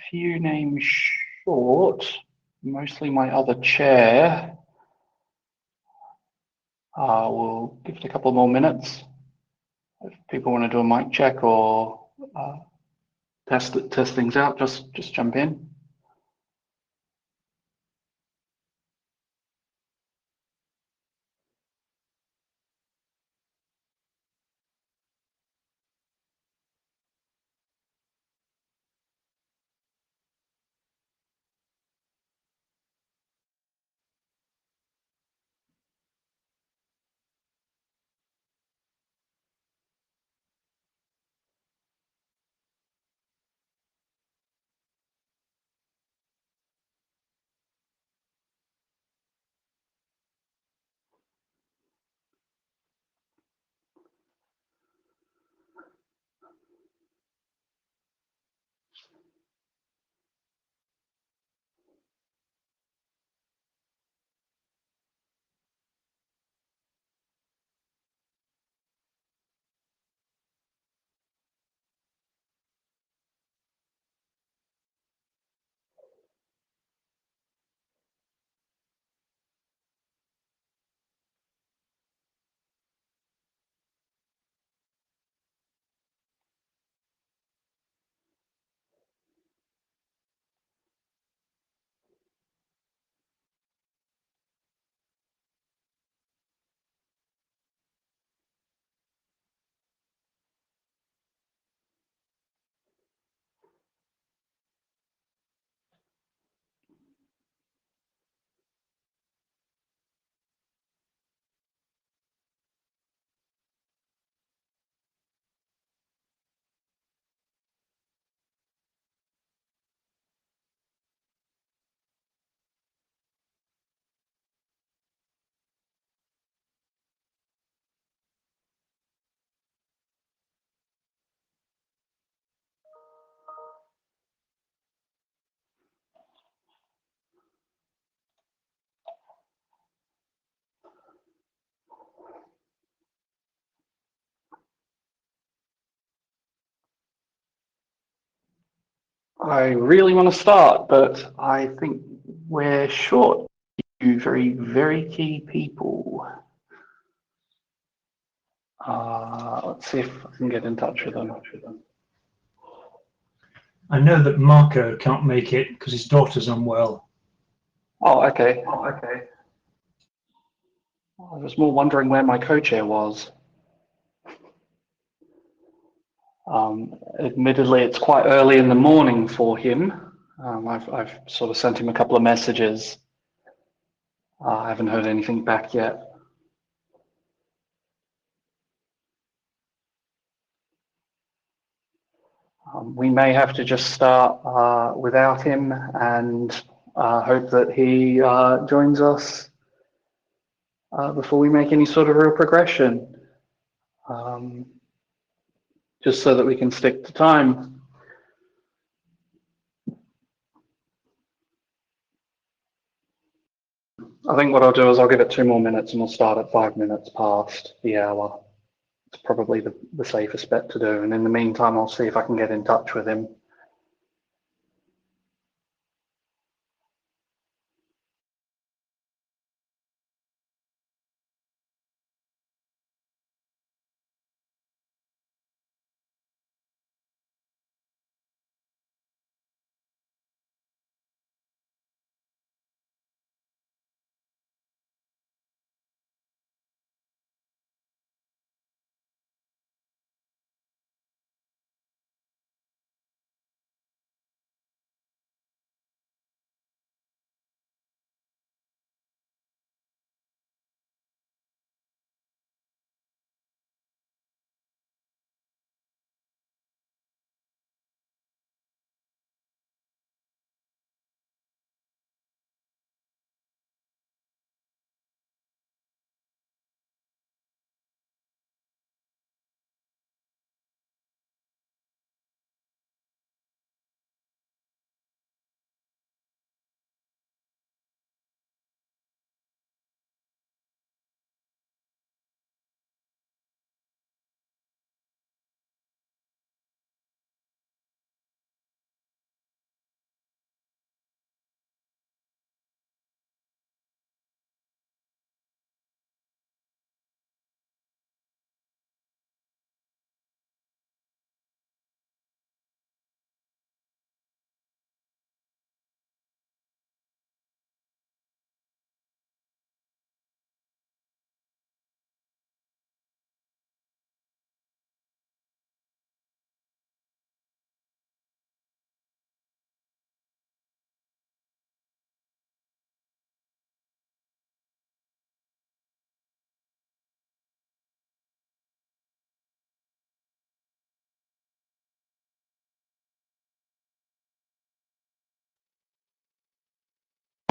few names short, mostly my other chair. We'll give it a couple more minutes. If people want to do a mic check or test things out, just jump in. I really want to start, but I think we're short two very key people. Let's see if I can get in touch with them. I know that Marco can't make it because his daughter's unwell. Oh, okay. I was more wondering where my co-chair was. Admittedly, it's quite early in the morning for him. I've sort of sent him a couple of messages. I haven't heard anything back yet. We may have to just start without him and hope that he joins us before we make any sort of real progression, just so that we can stick to time. I think what I'll do is I'll give it 2 more minutes and we'll start at 5 minutes past the hour. It's probably the safest bet to do. And in the meantime, I'll see if I can get in touch with him.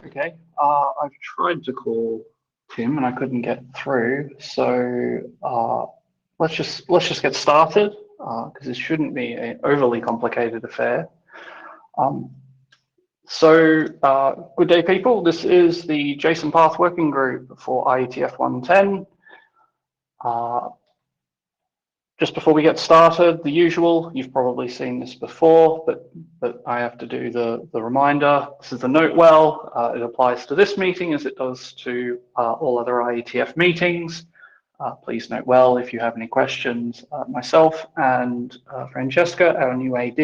Okay, I've tried to call Tim and I couldn't get through, so let's just get started because this shouldn't be an overly complicated affair. Um, Good day, people. This is the Jsonpath working group for IETF 110. Just before we get started, the usual, you've probably seen this before, but I have to do the reminder. This is the note well. It applies to this meeting as it does to all other IETF meetings. Please note well if you have any questions. Myself and Francesca, our new AD,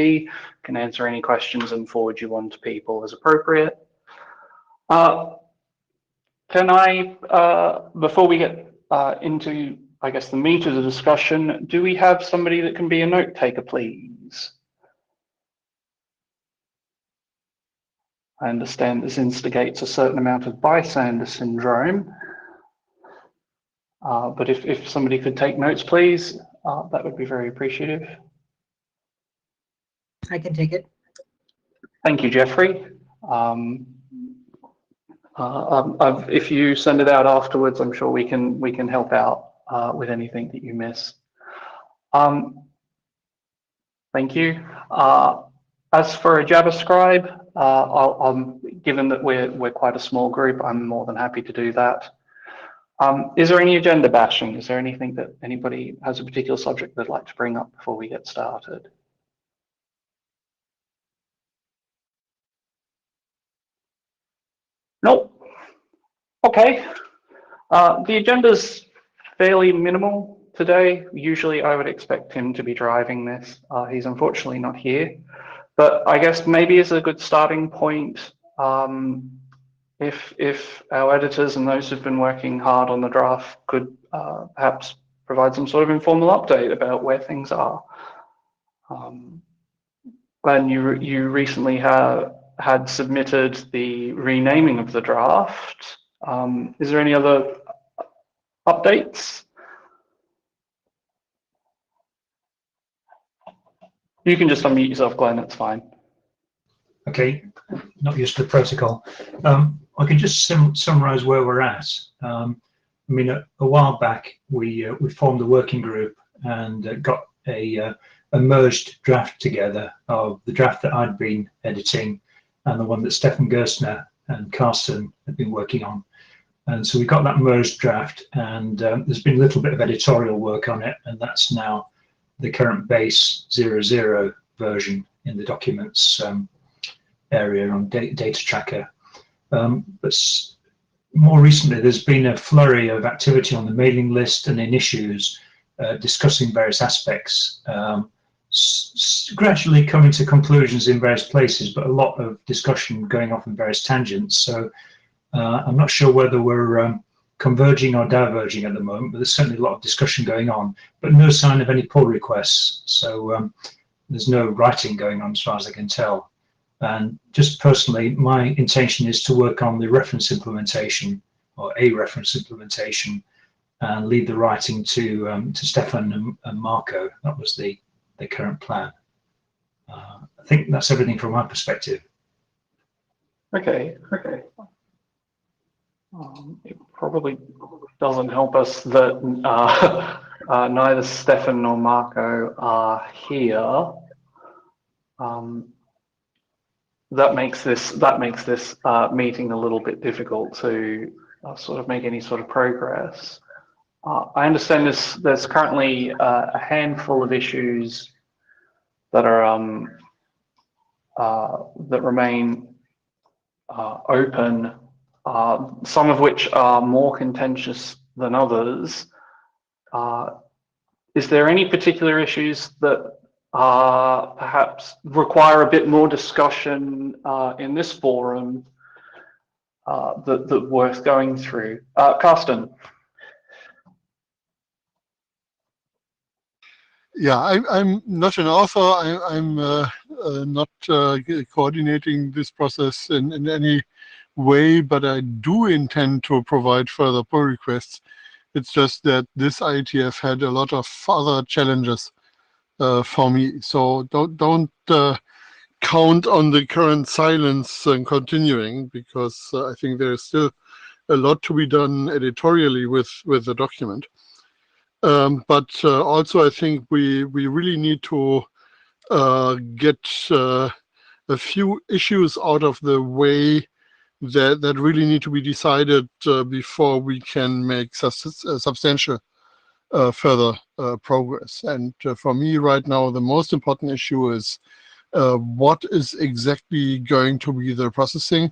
can answer any questions and forward you on to people as appropriate. Can I, before we get into, I guess, the meat of the discussion, do we have somebody that can be a note taker, please? I understand this instigates a certain amount of bystander syndrome, but if somebody could take notes, please, that would be very appreciative. I can take it. Thank you, Jeffrey. If you send it out afterwards, I'm sure we can help out with anything that you miss. Thank you. As for a JavaScribe, given that we're quite a small group, I'm more than happy to do that. Is there any agenda bashing? Is there anything that anybody has a particular subject they'd like to bring up before we get started? Nope. Okay. The agenda's fairly minimal today. Usually I would expect him to be driving this. He's unfortunately not here, but I guess maybe as a good starting point, if our editors and those who've been working hard on the draft could perhaps provide some sort of informal update about where things are. Glenn, you recently had submitted the renaming of the draft. Is there any other updates? You can just unmute yourself, Glenn, it's fine. Okay, not used to the protocol. I can just summarize where we're at. I mean, a while back, we formed a working group and got a merged draft together of the draft that I'd been editing and the one that Stefan Gerstner and Carsten had been working on. And so we got that merged draft, and there's been a little bit of editorial work on it, and that's now the current base 00 version in the documents area on data tracker. But more recently, there's been a flurry of activity on the mailing list and in issues discussing various aspects, gradually coming to conclusions in various places, but a lot of discussion going off in various tangents. So I'm not sure whether we're converging or diverging at the moment, but there's certainly a lot of discussion going on, but no sign of any pull requests. So there's no writing going on as far as I can tell. And just personally, my intention is to work on the reference implementation or a reference implementation and leave the writing to Stefan and Marco. That was the current plan. I think that's everything from my perspective. Okay. It probably doesn't help us that neither Stefan nor Marco are here. That makes this meeting a little bit difficult to sort of make any sort of progress. I understand there's currently a handful of issues that are that remain open. Some of which are more contentious than others. Is there any particular issues that perhaps require a bit more discussion in this forum that worth going through? Carsten. Yeah, I'm not an author. I'm not coordinating this process in any way, but I do intend to provide further pull requests. It's just that this IETF had a lot of other challenges for me. So don't count on the current silence continuing, because I think there is still a lot to be done editorially with the document. But also I think we really need to get a few issues out of the way that really need to be decided before we can make substantial further progress. And for me right now, the most important issue is what is exactly going to be the processing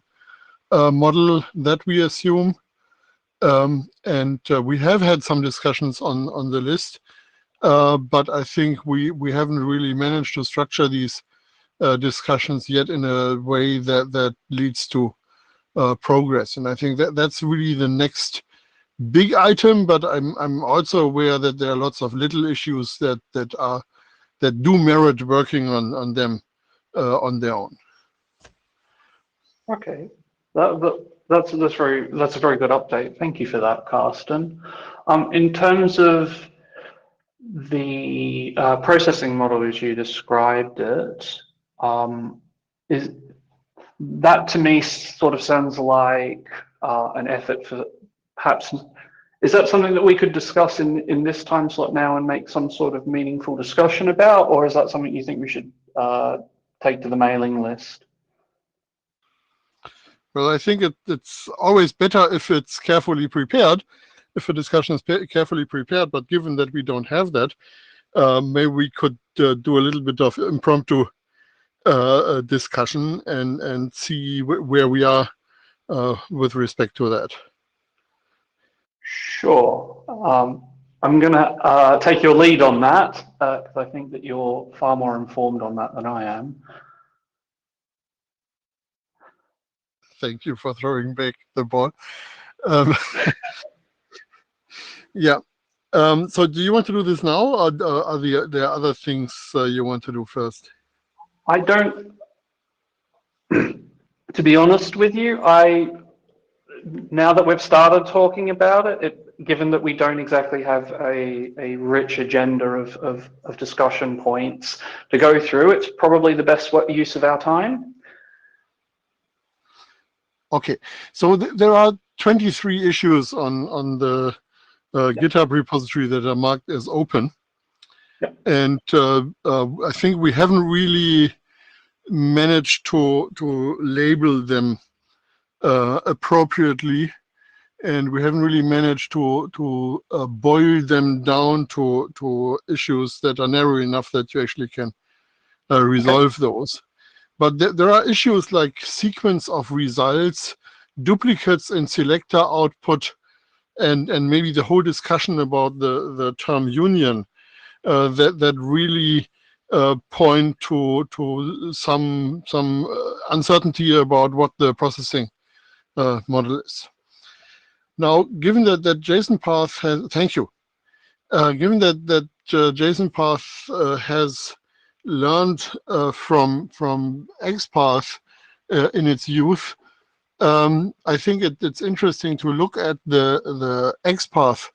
model that we assume. And we have had some discussions on the list, but I think we haven't really managed to structure these discussions yet in a way that leads to progress. And I think that's really the next big item, but I'm also aware that there are lots of little issues that do merit working on them on their own. Okay, that's a very good update. Thank you for that, Carsten. In terms of the processing model as you described it, is that to me sort of sounds like an effort for perhaps. Is that something that we could discuss in this time slot now and make some sort of meaningful discussion about, or is that something you think we should take to the mailing list? Well, I think it's always better if it's carefully prepared, if a discussion is carefully prepared, but given that we don't have that, maybe we could do a little bit of impromptu discussion and see where we are with respect to that. Sure. I'm going to take your lead on that, because I think that you're far more informed on that than I am. Thank you for throwing back the ball. Yeah. So do you want to do this now, or are there other things you want to do first? I don't, to be honest with you, now that we've started talking about it, given that we don't exactly have a rich agenda of discussion points to go through, it's probably the best use of our time. Okay, so there are 23 issues on the GitHub repository that are marked as open. Yep. And I think we haven't really managed to label them appropriately, and we haven't really managed to boil them down to issues that are narrow enough that you actually can resolve those. But there are issues like sequence of results, duplicates in selector output, and maybe the whole discussion about the term union that really point to some uncertainty about what the processing model is. Now, given that Jsonpath has, thank you. Given that Jsonpath has learned from XPath in its youth, I think it's interesting to look at the XPath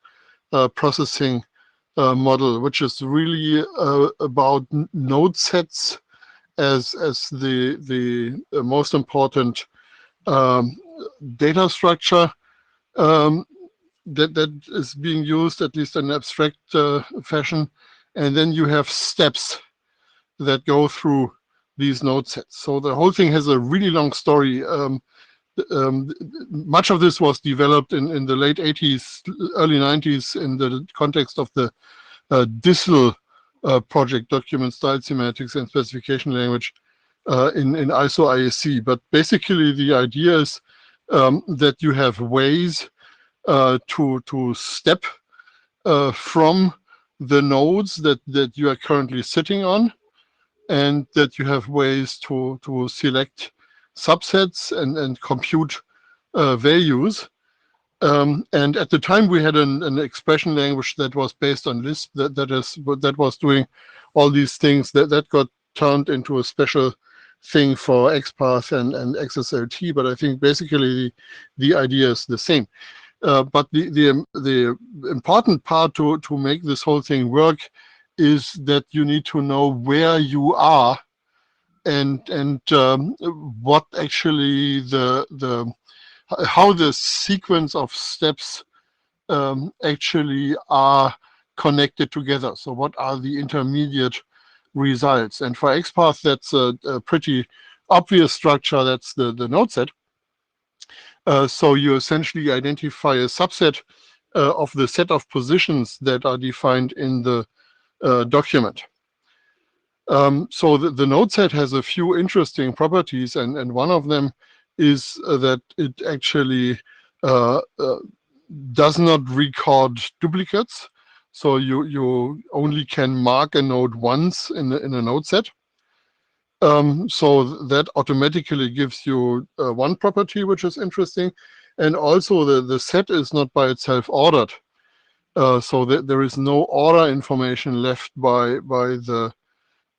processing model, which is really about node sets as the most important data structure that is being used, at least in abstract fashion, and then you have steps that go through these node sets. So the whole thing has a really long story. Much of this was developed in the late 80s, early 90s in the context of the DISL project, document style semantics and specification language in ISO ISC. But basically the idea is that you have ways to step from the nodes that you are currently sitting on, and that you have ways to select subsets and compute values. And at the time we had an expression language that was based on Lisp that was doing all these things that got turned into a special thing for XPath and XSLT, but I think basically the idea is the same. But the important part to make this whole thing work is that you need to know where you are what actually how the sequence of steps actually are connected together. So what are the intermediate results? And for XPath, that's a pretty obvious structure. That's the node set. So you essentially identify a subset of the set of positions that are defined in the document. So the node set has a few interesting properties, and one of them is that it actually does not record duplicates. So you only can mark a node once in a node set. So that automatically gives you one property, which is interesting. And also the set is not by itself ordered. So there is no order information left by the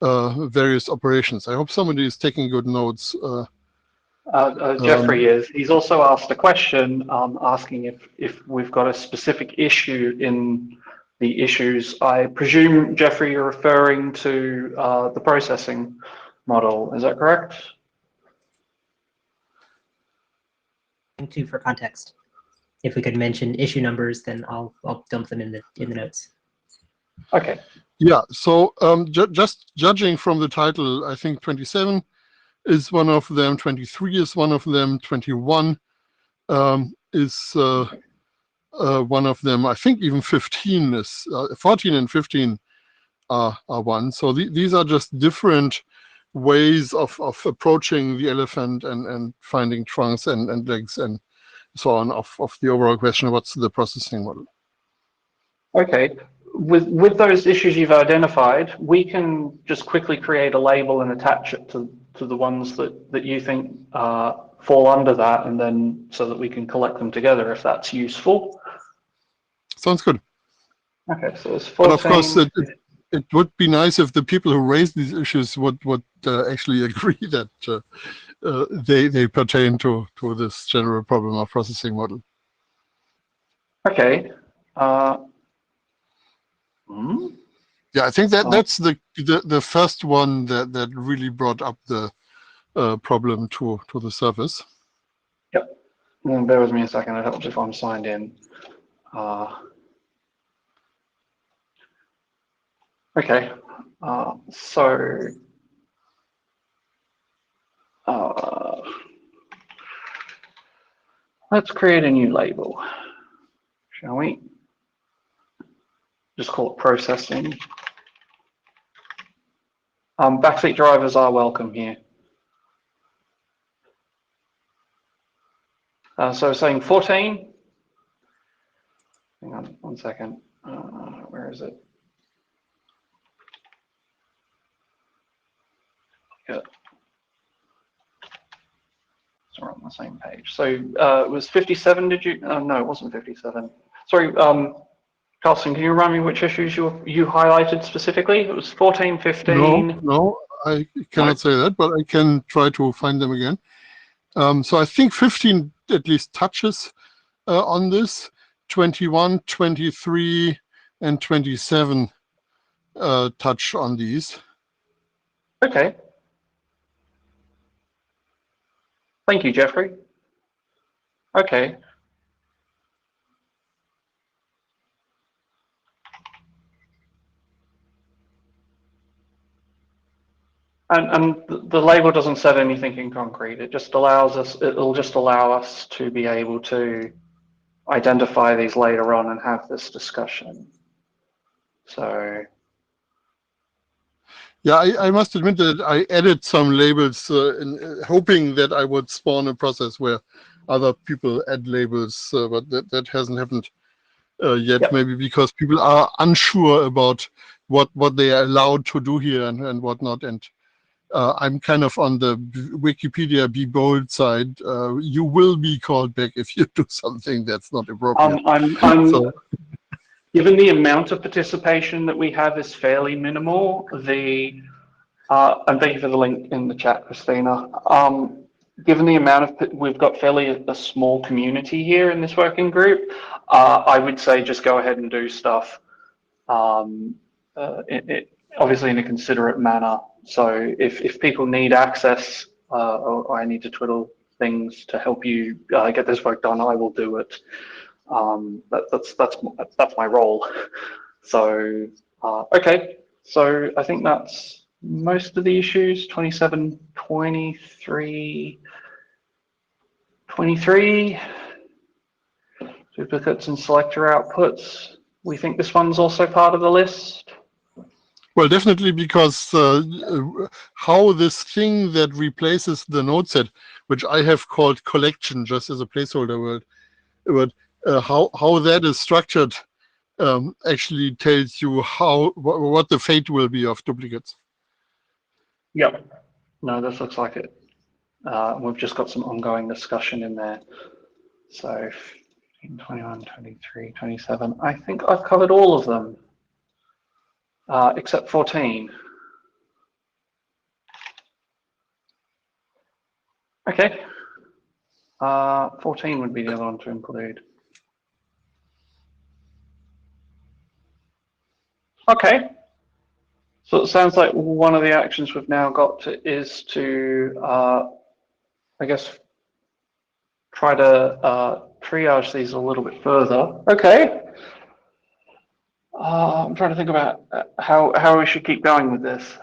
various operations. I hope somebody is taking good notes. Jeffrey is. He's also asked a question asking if we've got a specific issue in the issues. I presume, Jeffrey, you're referring to the processing model. Is that correct? For context, if we could mention issue numbers, then I'll dump them in the notes. Okay. Yeah. So just judging from the title, I think 27 is one of them. 23 is one of them. 21 is one of them. I think even 15 is 14 and 15 are one. So these are just different ways of approaching the elephant and finding trunks and legs and so on of the overall question, what's the processing model? Okay. With those issues you've identified, we can just quickly create a label and attach it to the ones that you think fall under that, and then so that we can collect them together if that's useful. Sounds good. Okay, so it's 14. But of course, it would be nice if the people who raise these issues would actually agree that they pertain to this general problem of processing model. Okay. Yeah, I think that's the first one that really brought up the problem to the surface. Yep. Well, bear with me a second. It helps if I'm signed in. Okay. So let's create a new label, shall we? Just call it processing. Backseat drivers are welcome here. So saying 14. Hang on 1 second. Where is it? Yeah. So we're on the same page. So it was 57, did you? No, it wasn't 57. Sorry, Carlson, can you remind me which issues you highlighted specifically? It was 14, 15. No, I cannot say that, but I can try to find them again. So I think 15 at least touches on this. 21, 23, and 27 touch on these. Okay. Thank you, Jeffrey. Okay. And the label doesn't set anything in concrete. It just allows us, it'll just allow us to be able to identify these later on and have this discussion. So. Yeah, I must admit that I added some labels hoping that I would spawn a process where other people add labels, but that hasn't happened yet. Yep. Maybe because people are unsure about what they are allowed to do here and whatnot. And I'm kind of on the Wikipedia be bold side. You will be called back if you do something that's not appropriate. Given the amount of participation that we have is fairly minimal, and thank you for the link in the chat, Christina. Given the amount of, we've got fairly a small community here in this working group, I would say just go ahead and do stuff, obviously in a considerate manner. So if people need access or I need to twiddle things to help you get this work done, I will do it. That's my role. So okay, so I think that's most of the issues. 27, 23, 23 duplicates and selector outputs. We think this one's also part of the list. Well, definitely, because how this thing that replaces the node set, which I have called collection just as a placeholder word, how that is structured actually tells you what the fate will be of duplicates. Yep. No, this looks like it. We've just got some ongoing discussion in there. So 21, 23, 27. I think I've covered all of them, except 14. Okay. 14 would be the other one to include. Okay. So it sounds like one of the actions we've now got is to, I guess, try to triage these a little bit further. Okay. I'm trying to think about how we should keep going with this.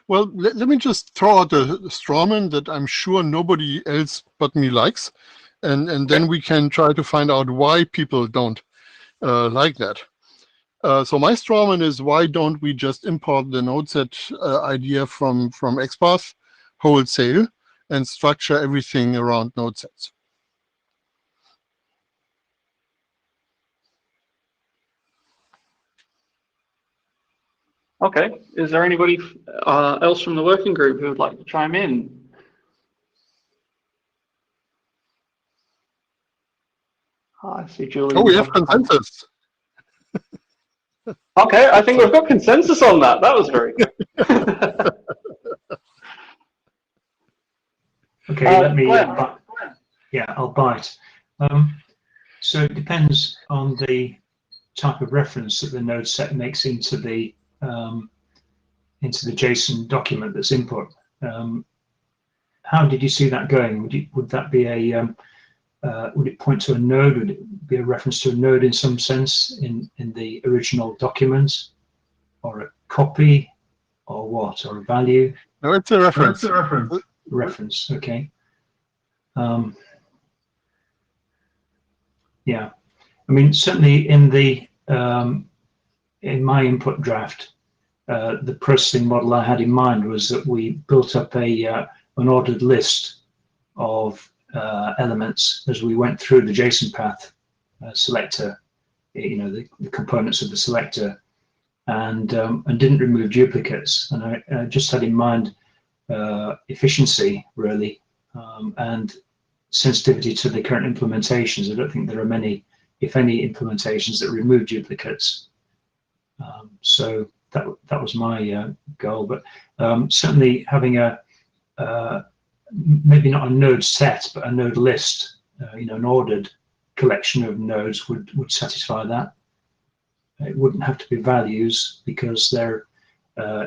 Well, let me just throw out a strawman that I'm sure nobody else but me likes, and then we can try to find out why people don't like that. So my strawman is, why don't we just import the node set idea from XPath wholesale and structure everything around node sets? Okay. Is there anybody else from the working group who would like to chime in? I see Julie. Oh, we have consensus. Okay, I think we've got consensus on that. That was very quick. Okay, let me. Glenn. Yeah, I'll bite. So it depends on the type of reference that the node set makes into the JSON document that's input. How did you see that going? Would that be a would it point to a node? Would it be a reference to a node in some sense in the original document, or a copy, or what, or a value? No, it's a reference. No, it's a reference. Reference. Okay. Yeah, I mean, certainly in the in my input draft, the processing model I had in mind was that we built up an ordered list of elements as we went through the Jsonpath selector, the components of the selector, and didn't remove duplicates. And I just had in mind efficiency, really, and sensitivity to the current implementations. I don't think there are many, if any, implementations that remove duplicates. So that was my goal. But certainly having a maybe not a node set, but a node list, an ordered collection of nodes would satisfy that. It wouldn't have to be values because they're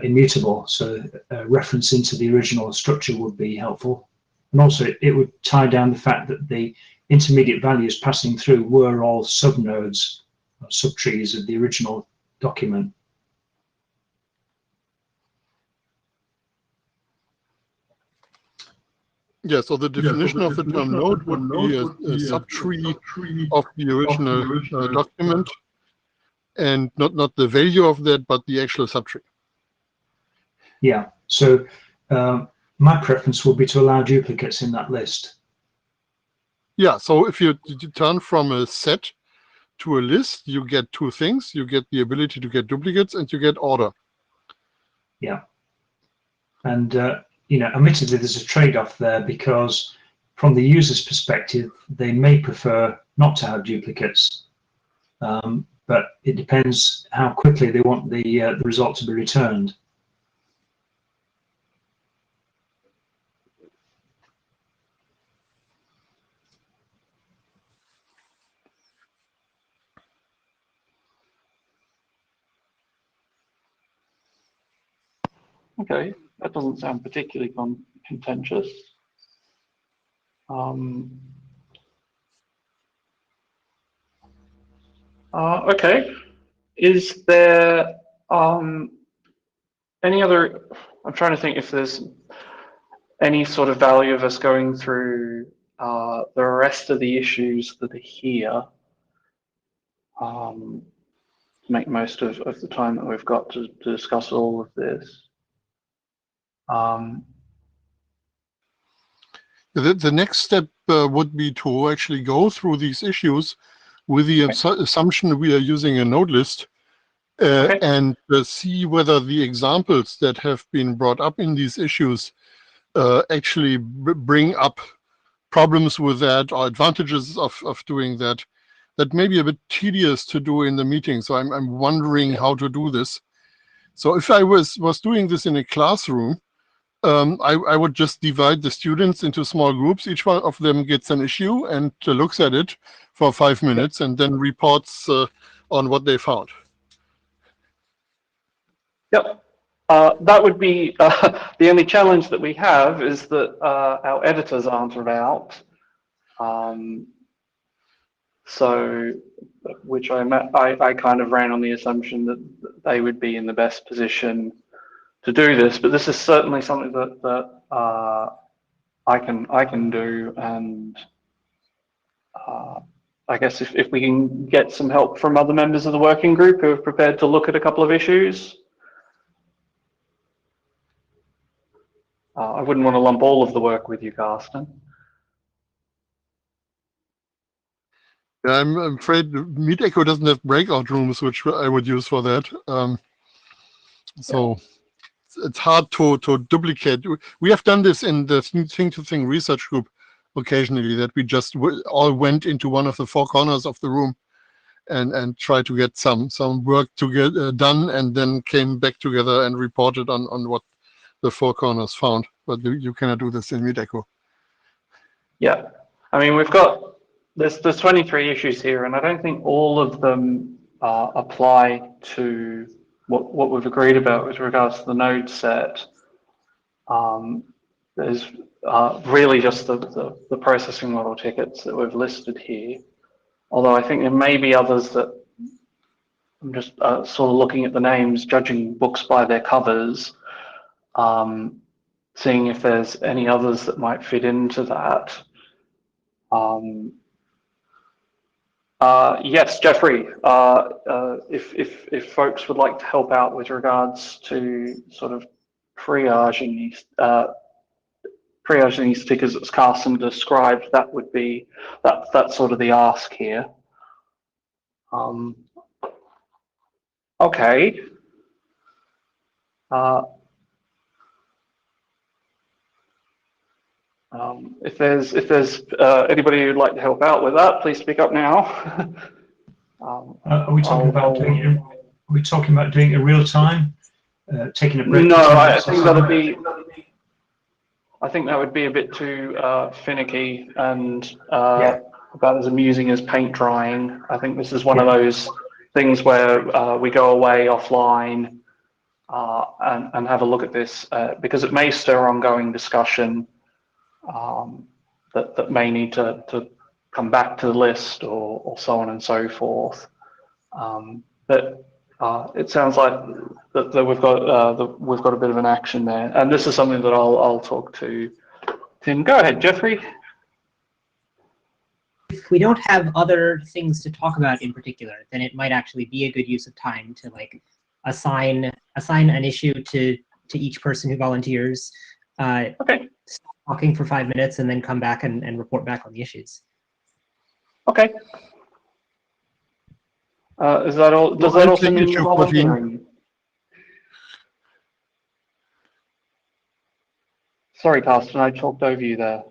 immutable. So a reference into the original structure would be helpful. And also it would tie down the fact that the intermediate values passing through were all subnodes, or subtrees of the original document. Yeah, so the definition of the term node would be a subtree of the original document, and not the value of that, but the actual subtree. Yeah, so my preference would be to allow duplicates in that list. Yeah, so if you turn from a set to a list, you get two things. You get the ability to get duplicates, and you get order. Yeah, and admittedly, there's a trade-off there, because from the user's perspective, they may prefer not to have duplicates, but it depends how quickly they want the result to be returned. Okay, that doesn't sound particularly contentious. Okay, is there any other? I'm trying to think if there's any sort of value of us going through the rest of the issues that are here. To make most of the time that we've got to discuss all of this. The next step would be to actually go through these issues with the assumption we are using a node list and see whether the examples that have been brought up in these issues actually bring up problems with that or advantages of doing that. That may be a bit tedious to do in the meeting, so I'm wondering how to do this. So if I was doing this in a classroom, I would just divide the students into small groups. Each one of them gets an issue and looks at it for 5 minutes and then reports on what they found. Yep. That would be the only challenge that we have is that our editors aren't about. So, which I kind of ran on the assumption that they would be in the best position to do this, but this is certainly something that I can do, and I guess if we can get some help from other members of the working group who are prepared to look at a couple of issues. I wouldn't want to lump all of the work with you, Carsten. I'm afraid MeetEcho doesn't have breakout rooms, which I would use for that. So it's hard to duplicate. We have done this in the thing-to-thing research group occasionally, that we just all went into one of the four corners of the room and tried to get some work to get done, and then came back together and reported on what the four corners found. But you cannot do this in MeetEcho. Yeah, I mean, there's 23 issues here, and I don't think all of them apply to what we've agreed about with regards to the node set. There's really just the processing model tickets that we've listed here. Although I think there may be others that I'm just sort of looking at the names, judging books by their covers, seeing if there's any others that might fit into that. Yes, Jeffrey, if folks would like to help out with regards to sort of triaging these tickets as Carsten described, that would be that's sort of the ask here. Okay. If there's anybody who'd like to help out with that, please speak up now. Are we talking about doing it? Are we talking about doing it real time? Taking a break? No, I think that'd be. I think that would be a bit too finicky and about as amusing as paint drying. I think this is one of those things where we go away offline and have a look at this because it may stir ongoing discussion that may need to come back to the list or so on and so forth. But it sounds like that we've got a bit of an action there, and this is something that I'll talk to Tim. Go ahead, Jeffrey. If we don't have other things to talk about in particular, then it might actually be a good use of time to like assign an issue to each person who volunteers. Okay. Stop talking for 5 minutes and then come back and report back on the issues. Okay. Is that all? Does that also mean you're volunteering? Sorry, Carsten, I talked over you there.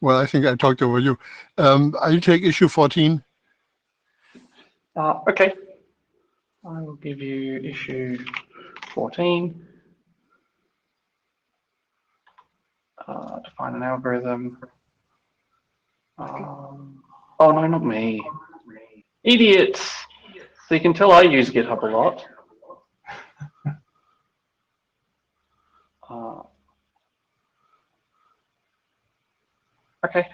Well, I think I talked over you. I'll take issue 14. Okay. I will give you issue 14. Define an algorithm. Oh no, not me. Idiots! So you can tell I use GitHub a lot. Okay.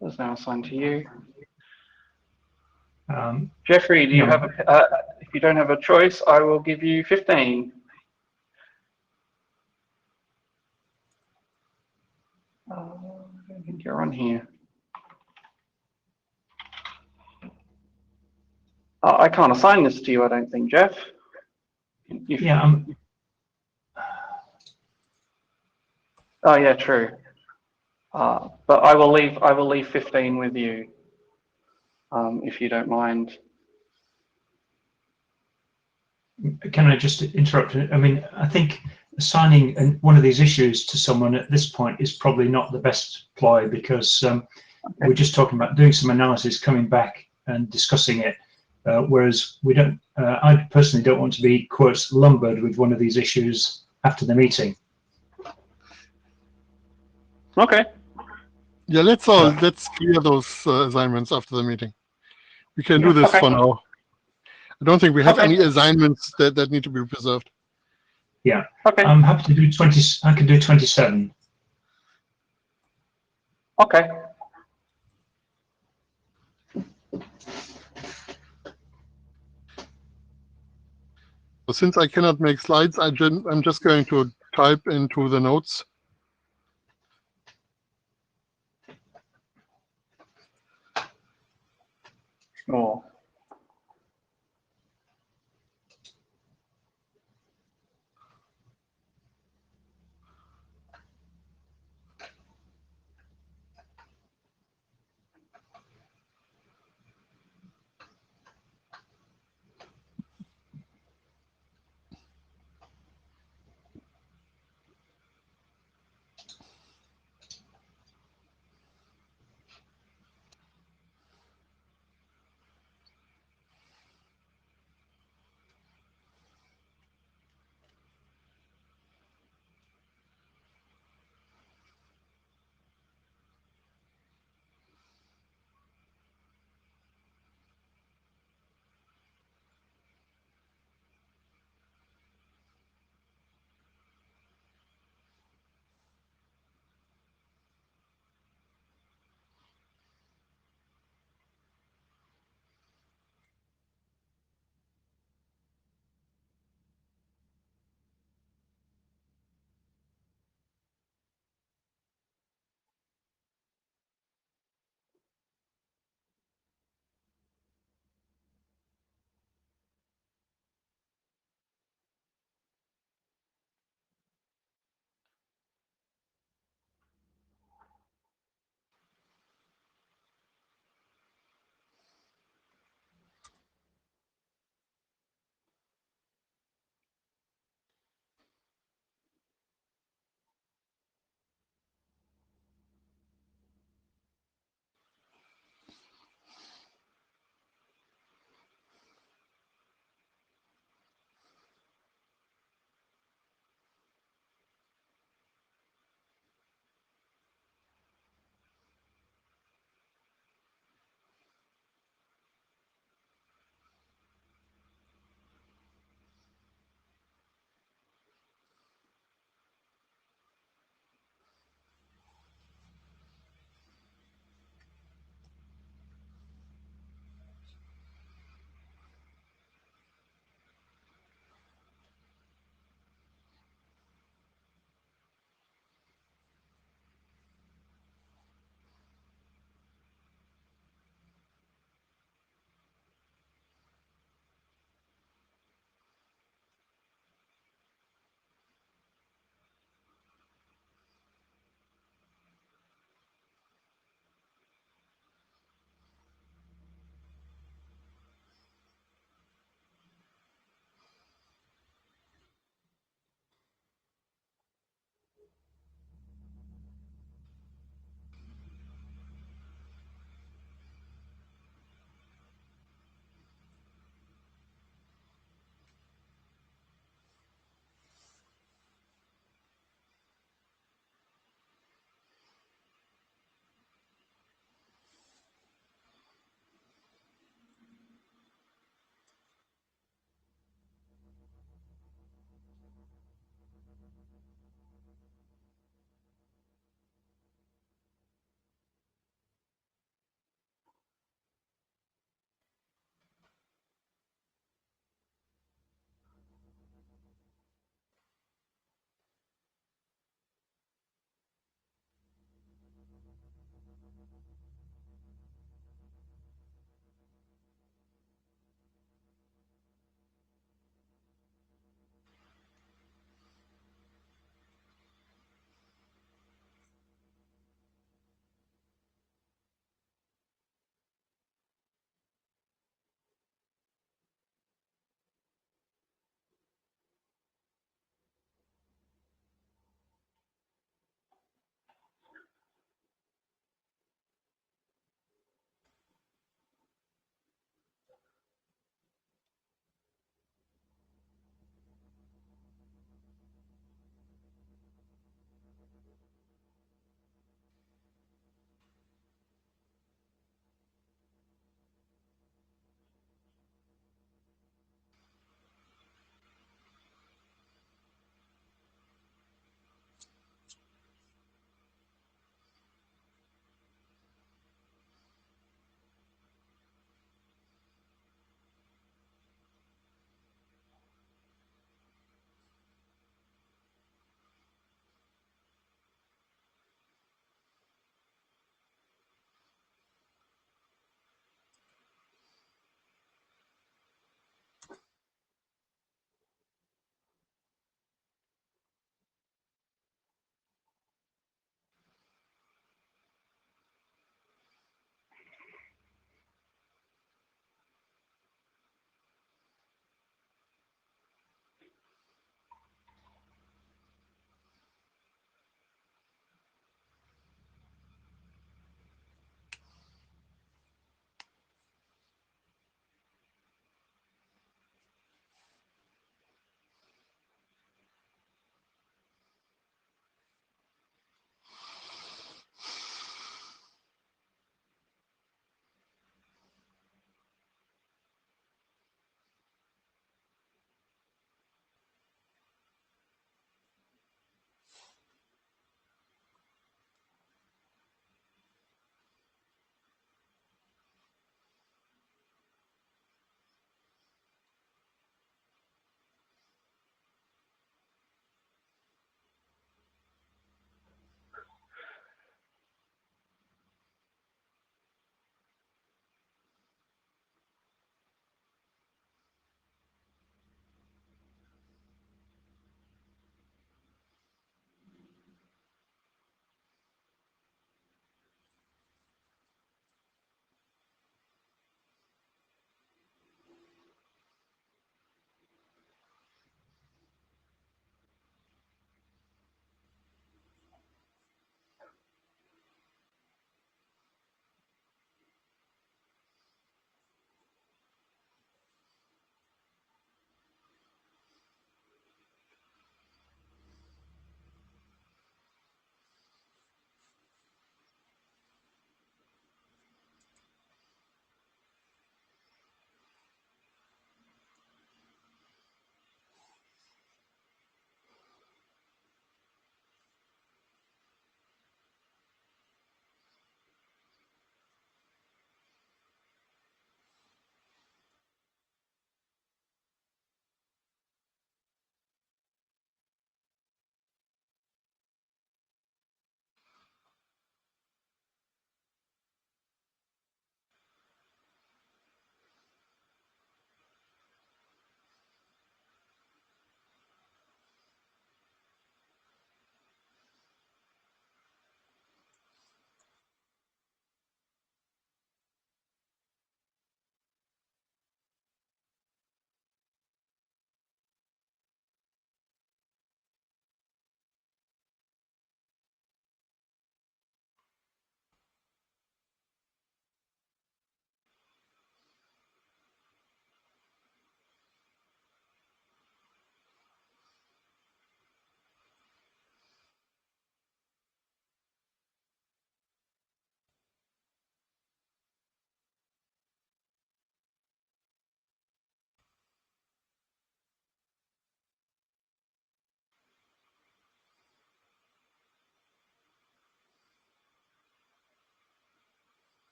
That's now assigned to you. Jeffrey, do you No. have if you don't have a choice, I will give you 15. I don't think you're on here. I can't assign this to you, I don't think, Jeff. Yeah. Oh yeah, true. But I will leave 15 with you, if you don't mind. Can I just interrupt? I mean, I think assigning one of these issues to someone at this point is probably not the best ploy, because we're just talking about doing some analysis, coming back and discussing it. Whereas we don't, I personally don't want to be, quote, lumbered with one of these issues after the meeting. Okay. Yeah, let's clear those assignments after the meeting. We can do this Okay. for now. I don't think we have Okay. any assignments that need to be preserved. Yeah. Okay. I'm happy to do 20. I can do 27. Okay. So since I cannot make slides, I'm just going to type into the notes. Sure.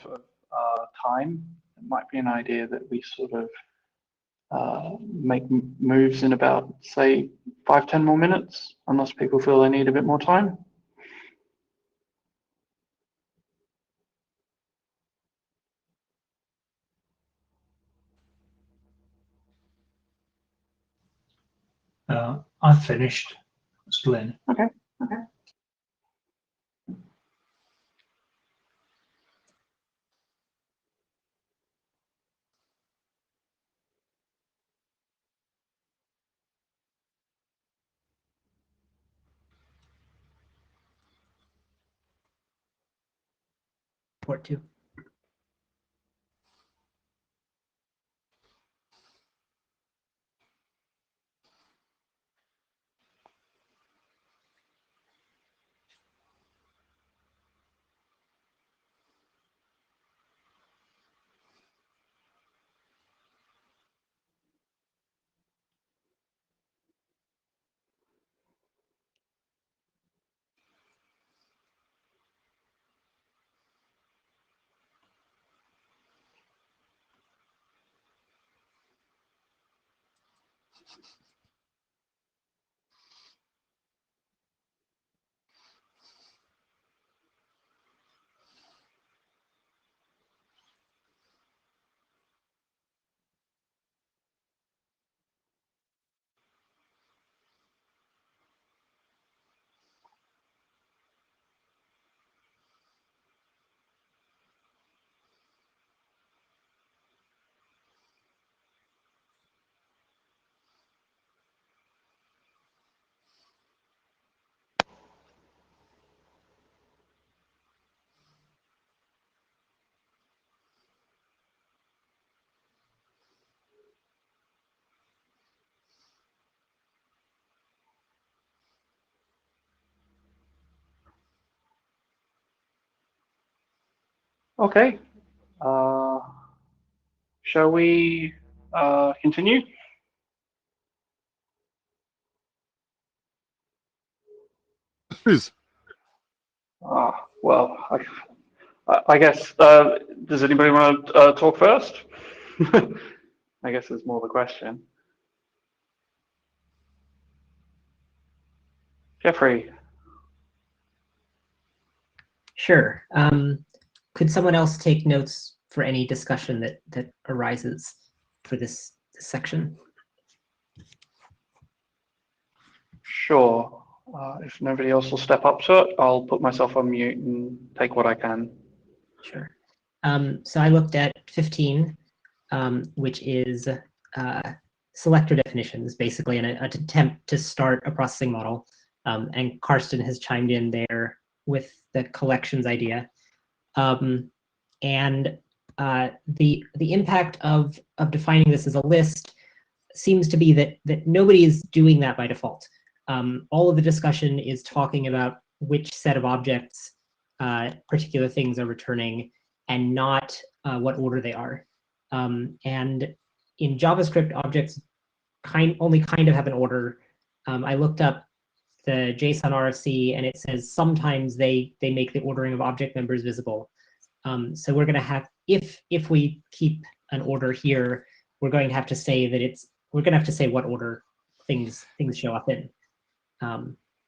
of time, it might be an idea that we sort of make moves in about, say, 5–10 more minutes, unless people feel they need a bit more time. I've finished. It's Glenn. Okay. Port 2. Okay. Shall we continue? Please. Well, I guess, does anybody want to talk first? I guess it's more the question. Jeffrey. Sure. Could someone else take notes for any discussion that arises for this section? Sure. If nobody else will step up to it, I'll put myself on mute and take what I can. Sure. So I looked at 15, which is selector definitions, basically an attempt to start a processing model. And Karsten has chimed in there with the collections idea. And the impact of defining this as a list seems to be that nobody is doing that by default. All of the discussion is talking about which set of objects particular things are returning and not what order they are. And in JavaScript, objects only kind of have an order. I looked up the JSON RFC and it says sometimes they make the ordering of object members visible. So we're going to have, if we keep an order here, we're going to have to say that we're going to have to say what order things show up in,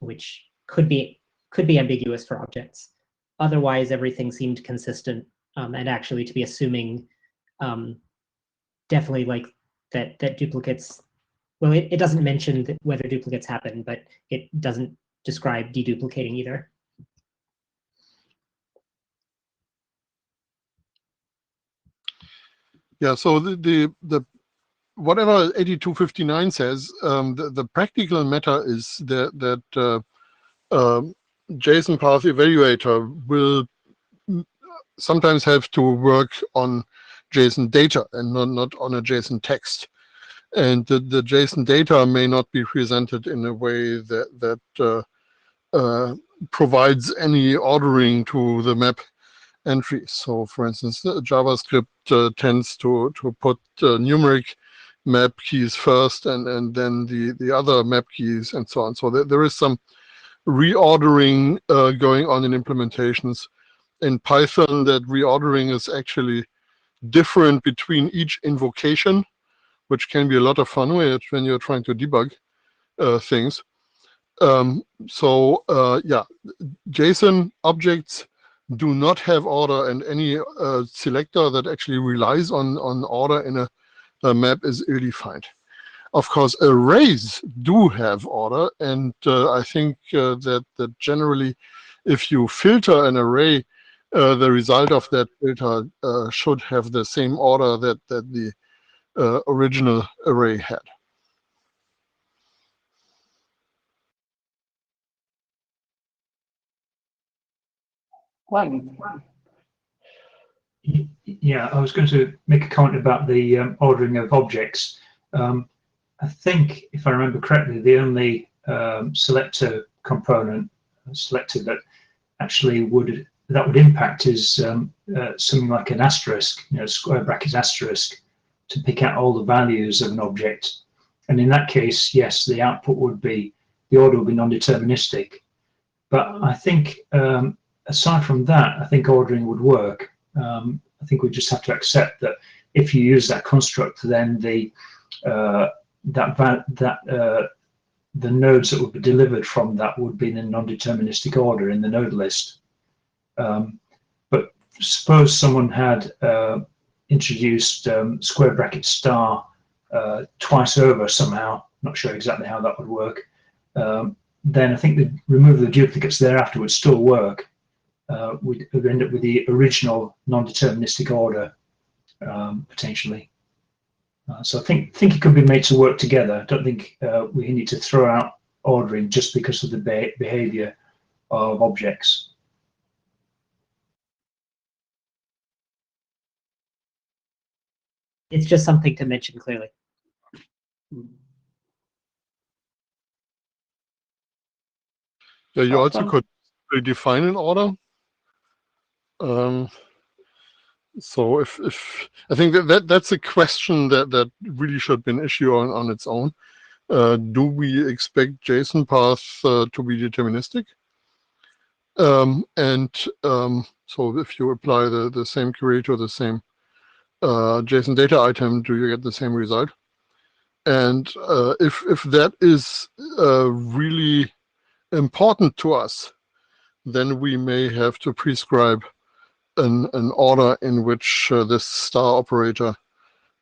which could be ambiguous for objects. Otherwise, everything seemed consistent, and actually to be assuming definitely like that duplicates. Well, it doesn't mention whether duplicates happen, but it doesn't describe deduplicating either. Yeah, so the whatever 8259 says, the practical matter is that Jsonpath evaluator will sometimes have to work on JSON data and not on a JSON text. And the JSON data may not be presented in a way that provides any ordering to the map entries. So, for instance, JavaScript tends to put numeric map keys first and then the other map keys and so on. So there is some reordering going on in implementations in Python that reordering is actually different between each invocation, which can be a lot of fun when you're trying to debug things. Yeah, JSON objects do not have order, and any selector that actually relies on order in a map is ill-defined. Of course, arrays do have order, and I think that generally, if you filter an array, the result of that filter should have the same order that the original array had. One. Yeah, I was going to make a comment about the ordering of objects. I think, if I remember correctly, the only selector component, selector that actually would impact is something like an asterisk, square brackets asterisk, to pick out all the values of an object. And in that case, yes, the output would be, the order would be non-deterministic. But I think, aside from that, I think ordering would work. I think we just have to accept that if you use that construct, then the nodes that would be delivered from that would be in a non-deterministic order in the node list. But suppose someone had introduced square bracket star twice over somehow, not sure exactly how that would work, then I think the remove the duplicates thereafter would still work. We'd end up with the original non-deterministic order, potentially. So I think it could be made to work together. I don't think we need to throw out ordering just because of the behavior of objects. It's just something to mention clearly. Yeah, you also could define an order. So if I think that's a question that really should be an issue on its own. Do we expect Jsonpath to be deterministic? So if you apply the same query to the same JSON data item, do you get the same result? And if that is really important to us, then we may have to prescribe an order in which this star operator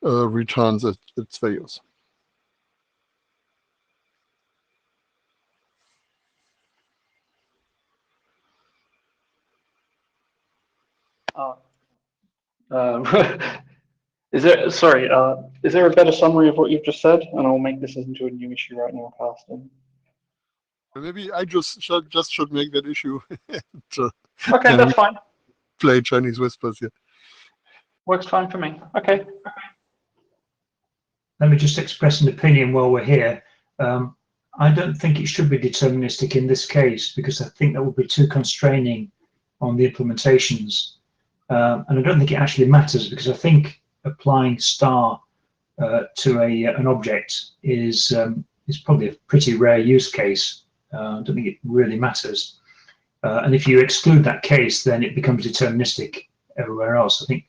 returns its values. Is there a better summary of what you've just said? And I'll make this into a new issue right now, Carsten. Maybe I just should make that issue. Okay, that's fine. Play Chinese whispers here. Works fine for me. Okay. Let me just express an opinion while we're here. I don't think it should be deterministic in this case because I think that would be too constraining on the implementations. And I don't think it actually matters because I think applying star to an object is probably a pretty rare use case. I don't think it really matters. And if you exclude that case, then it becomes deterministic everywhere else. I think,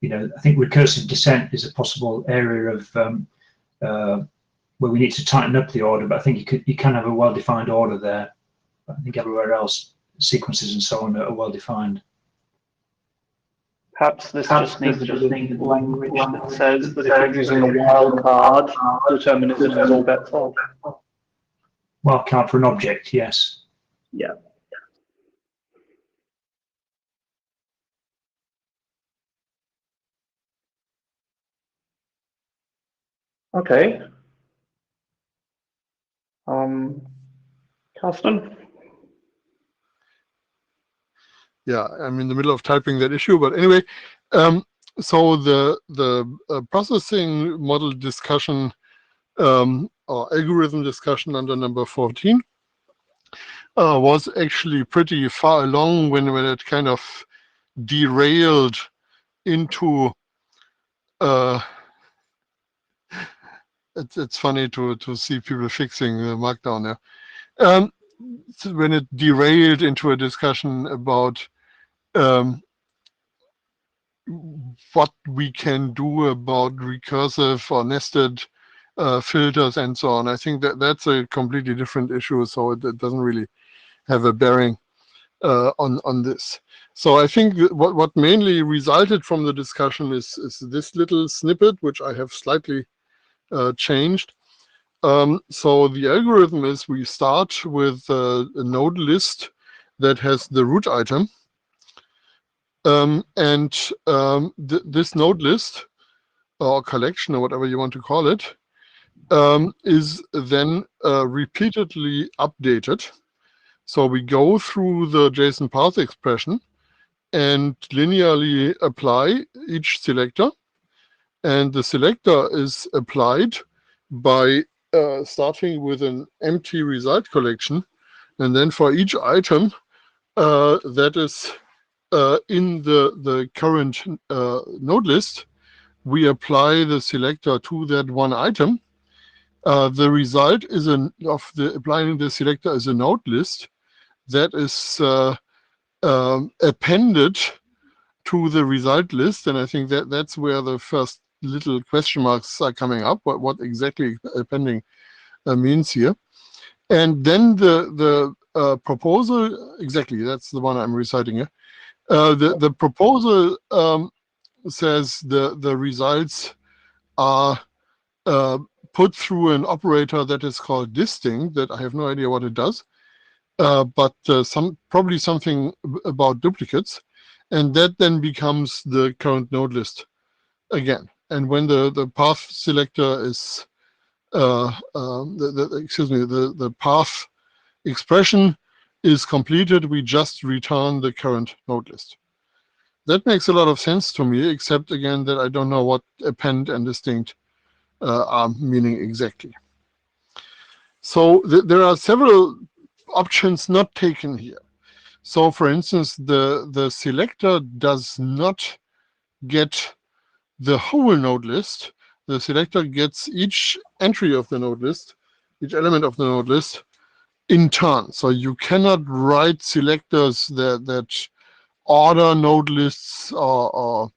I think recursive descent is a possible area of where we need to tighten up the order. But I think you can have a well-defined order there. I think everywhere else, sequences and so on are well-defined. Perhaps this just needs language that says that if you're using a wildcard, determinism is all bets off. Wildcard for an object, yes. Yeah. Okay. Carsten? Yeah, I'm in the middle of typing that issue, but anyway, so the processing model discussion or algorithm discussion under number 14 was actually pretty far along when it kind of derailed into it's funny to see people fixing the markdown there. So when it derailed into a discussion about um, what we can do about recursive or nested filters and so on. I think that that's a completely different issue, so it doesn't really have a bearing on this. So I think what mainly resulted from the discussion is this little snippet, which I have slightly changed. So the algorithm is we start with a node list that has the root item. This node list or collection or whatever you want to call it is then repeatedly updated. So we go through the Jsonpath expression and linearly apply each selector. And the selector is applied by starting with an empty result collection. And then for each item that is in the current node list, we apply the selector to that one item. The result is of applying the selector as a node list that is appended to the result list, and I think that's where the first little question marks are coming up. What exactly appending means here, and then the proposal, exactly, that's the one I'm reciting here. The proposal says the results are put through an operator that is called distinct, that I have no idea what it does, but probably something about duplicates, and that then becomes the current node list again. And when the path selector is the path expression is completed, we just return the current node list. That makes a lot of sense to me, except again that I don't know what append and distinct are meaning exactly. So there are several options not taken here. So for instance, the selector does not get the whole node list. The selector gets each entry of the node list, each element of the node list in turn. So you cannot write selectors that order node lists or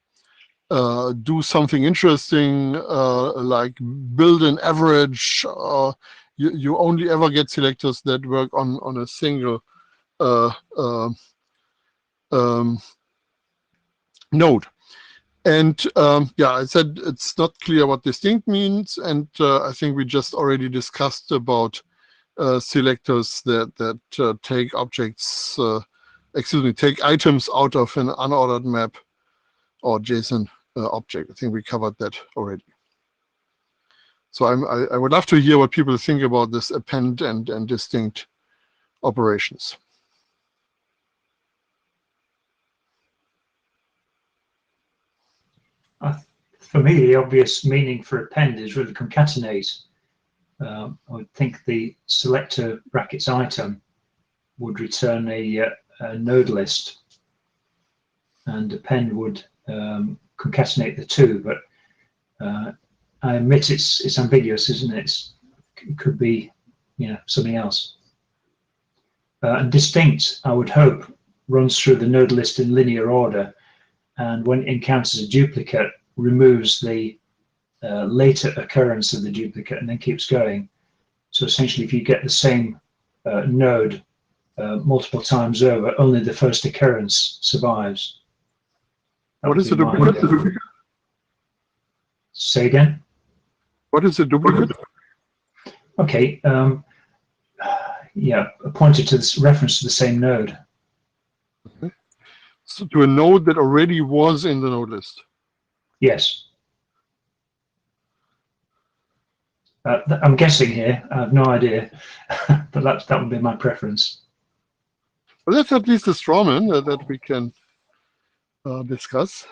do something interesting like build an average. You only ever get selectors that work on a single node. And yeah, I said it's not clear what distinct means, and I think we just already discussed about selectors that take objects, take items out of an unordered map or JSON object. I think we covered that already. So I would love to hear what people think about this append and distinct operations. For me, the obvious meaning for append is really concatenate. I would think the selector brackets item would return a node list, and append would concatenate the two. But I admit it's ambiguous, isn't it? It could be, something else. And distinct, I would hope, runs through the node list in linear order, and when it encounters a duplicate, removes the later occurrence of the duplicate and then keeps going. So essentially, if you get the same node multiple times over, only the first occurrence survives. What is a duplicate? Say again? What is a duplicate? Okay. Yeah, pointed to this reference to the same node. Okay. So to a node that already was in the node list. Yes. I'm guessing here. I have no idea, but that would be my preference. Well, that's at least a straw man that we can discuss.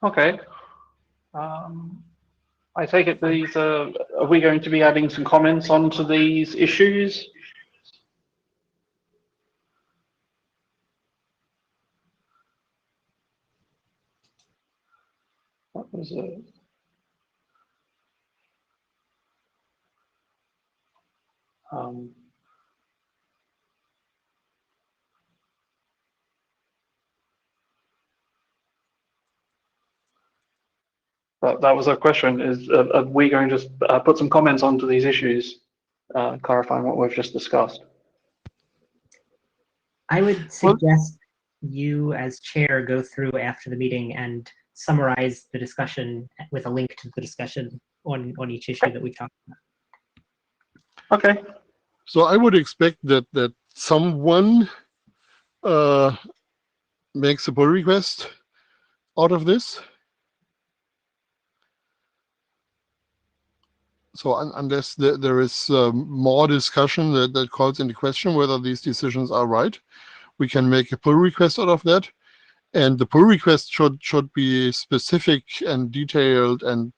Okay. I take it these are we going to be adding some comments onto these issues? What was it? That was a question, is are we going to put some comments onto these issues, clarifying what we've just discussed? I would suggest you as chair go through after the meeting and summarize the discussion with a link to the discussion on each issue that we've talked about. Okay. So I would expect that someone makes a pull request out of this. So unless there is more discussion that calls into question whether these decisions are right, we can make a pull request out of that. And the pull request should be specific and detailed and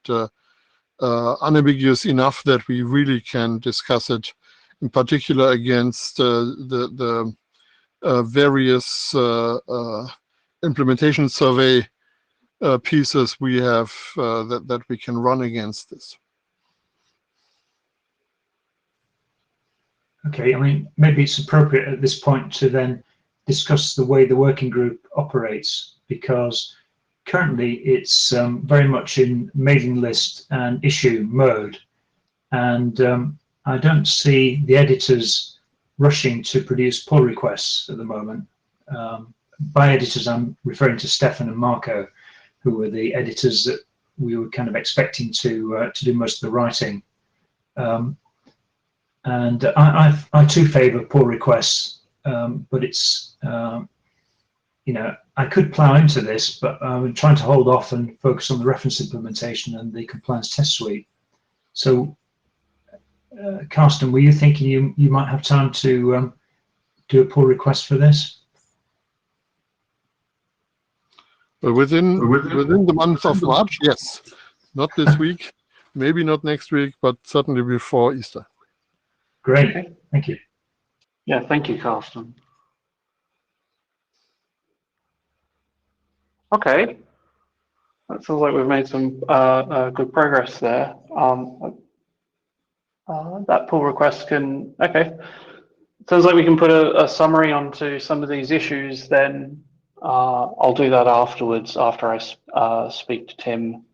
unambiguous enough that we really can discuss it, in particular against the various implementation survey pieces we have that we can run against this. Okay, I mean, maybe it's appropriate at this point to then discuss the way the working group operates, because currently it's very much in mailing list and issue mode, and I don't see the editors rushing to produce pull requests at the moment. By editors, I'm referring to Stefan and Marco, who were the editors that we were kind of expecting to do most of the writing. And I too favour pull requests, but it's, you know, I could plough into this, but I'm trying to hold off and focus on the reference implementation and the compliance test suite. So, Carsten, were you thinking you might have time to do a pull request for this? Within the month of March, yes. Not this week, maybe not next week, but certainly before Easter. Great, Okay. thank you. Yeah, thank you, Carsten. Okay, that sounds like we've made some good progress there. That pull request can, okay. Sounds like we can put a summary onto some of these issues, then I'll do that afterwards, after I speak to Tim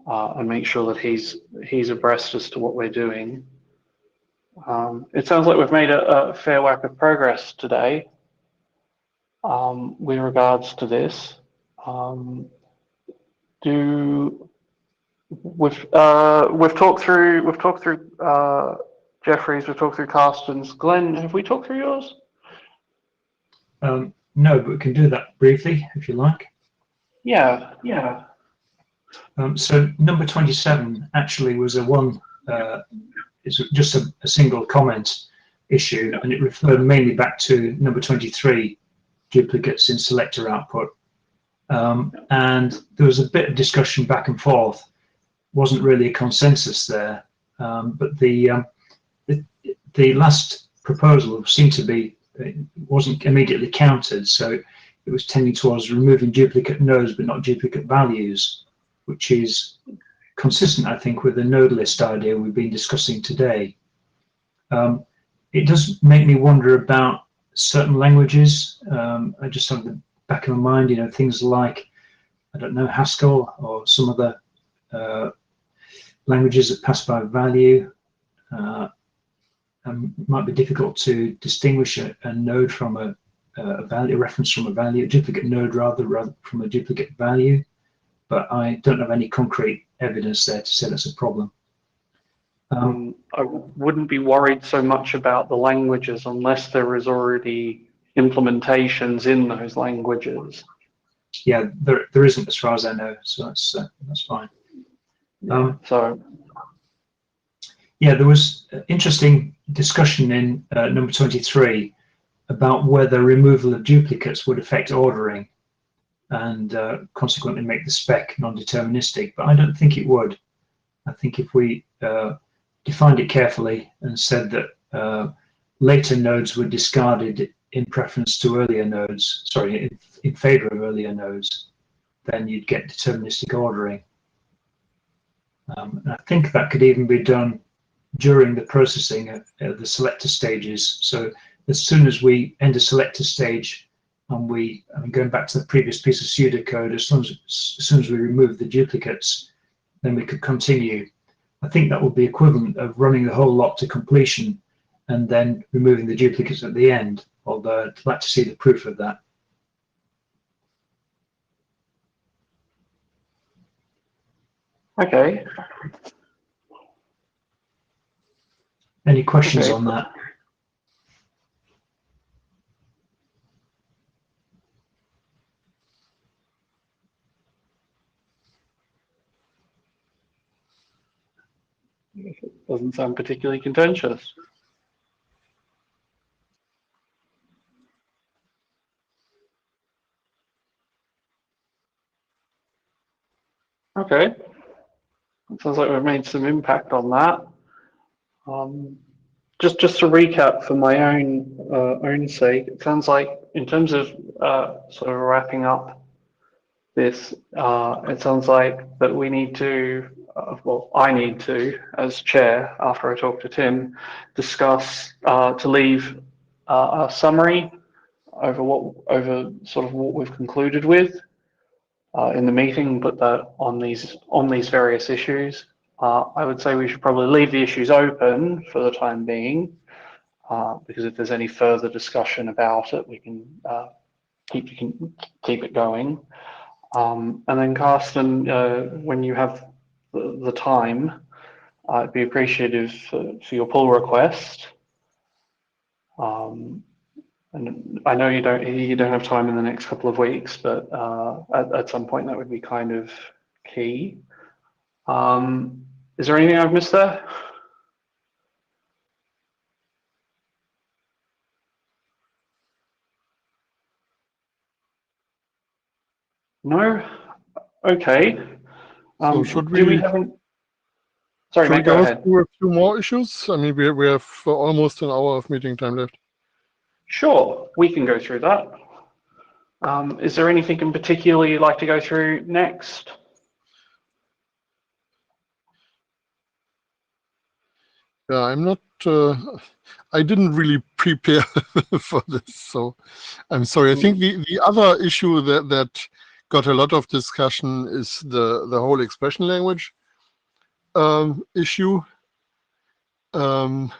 and make sure that he's abreast as to what we're doing. It sounds like we've made a fair whack of progress today with regards to this. We've talked through Jeffrey's, we've talked through Carsten's. Glenn, have we talked through yours? No, but we can do that briefly if you like. Yeah. So number 27 actually was it's just a single comment issue, and it referred mainly back to number 23, duplicates in selector output. And there was a bit of discussion back and forth. Wasn't really a consensus there, but the last proposal seemed to be, it wasn't immediately counted, so it was tending towards removing duplicate nodes but not duplicate values, which is consistent, I think, with the node list idea we've been discussing today. It does make me wonder about certain languages. I just have the back of my mind, you know, things like, I don't know, Haskell or some other languages that pass by value. It might be difficult to distinguish a node from a value, reference from a value, a duplicate node rather from a duplicate value. But I don't have any concrete evidence there to say that's a problem. I wouldn't be worried so much about the languages unless there is already implementations in those languages. Yeah, there isn't, as far as I know, so that's fine. Yeah, there was interesting discussion in number 23 about whether removal of duplicates would affect ordering and consequently make the spec non-deterministic, but I don't think it would. I think if we defined it carefully and said that later nodes were discarded in preference to earlier nodes, sorry, in favor of earlier nodes, then you'd get deterministic ordering. And I think that could even be done during the processing of the selector stages. So as soon as we end a selector stage, and going back to the previous piece of pseudocode, as soon as we remove the duplicates, then we could continue. I think that would be equivalent of running the whole lot to completion and then removing the duplicates at the end, although I'd like to see the proof of that. Okay. Any questions Okay. on that? Doesn't sound particularly contentious. Okay. It sounds like we've made some impact on that. Just to recap for my own sake, it sounds like in terms of sort of wrapping up this, it sounds like that we need to, well, I need to, as chair, after I talk to Tim, discuss to leave a summary over sort of what we've concluded with in the meeting, but that on these various issues. I would say we should probably leave the issues open for the time being, because if there's any further discussion about it, we can keep it going. And then Carsten, when you have the time, I'd be appreciative for your pull request. And I know you don't have time in the next couple of weeks, but at some point that would be kind of key. Is there anything I've missed there? No? Okay. So should Do we we have sorry, should Matt, we go go ahead. through a few more issues? I mean, we have almost an hour of meeting time left. Sure, we can go through that. Is there anything in particular you'd like to go through next? Yeah, I'm not. I didn't really prepare for this, so I'm sorry. I think the other issue that got a lot of discussion is the whole expression language issue. Well,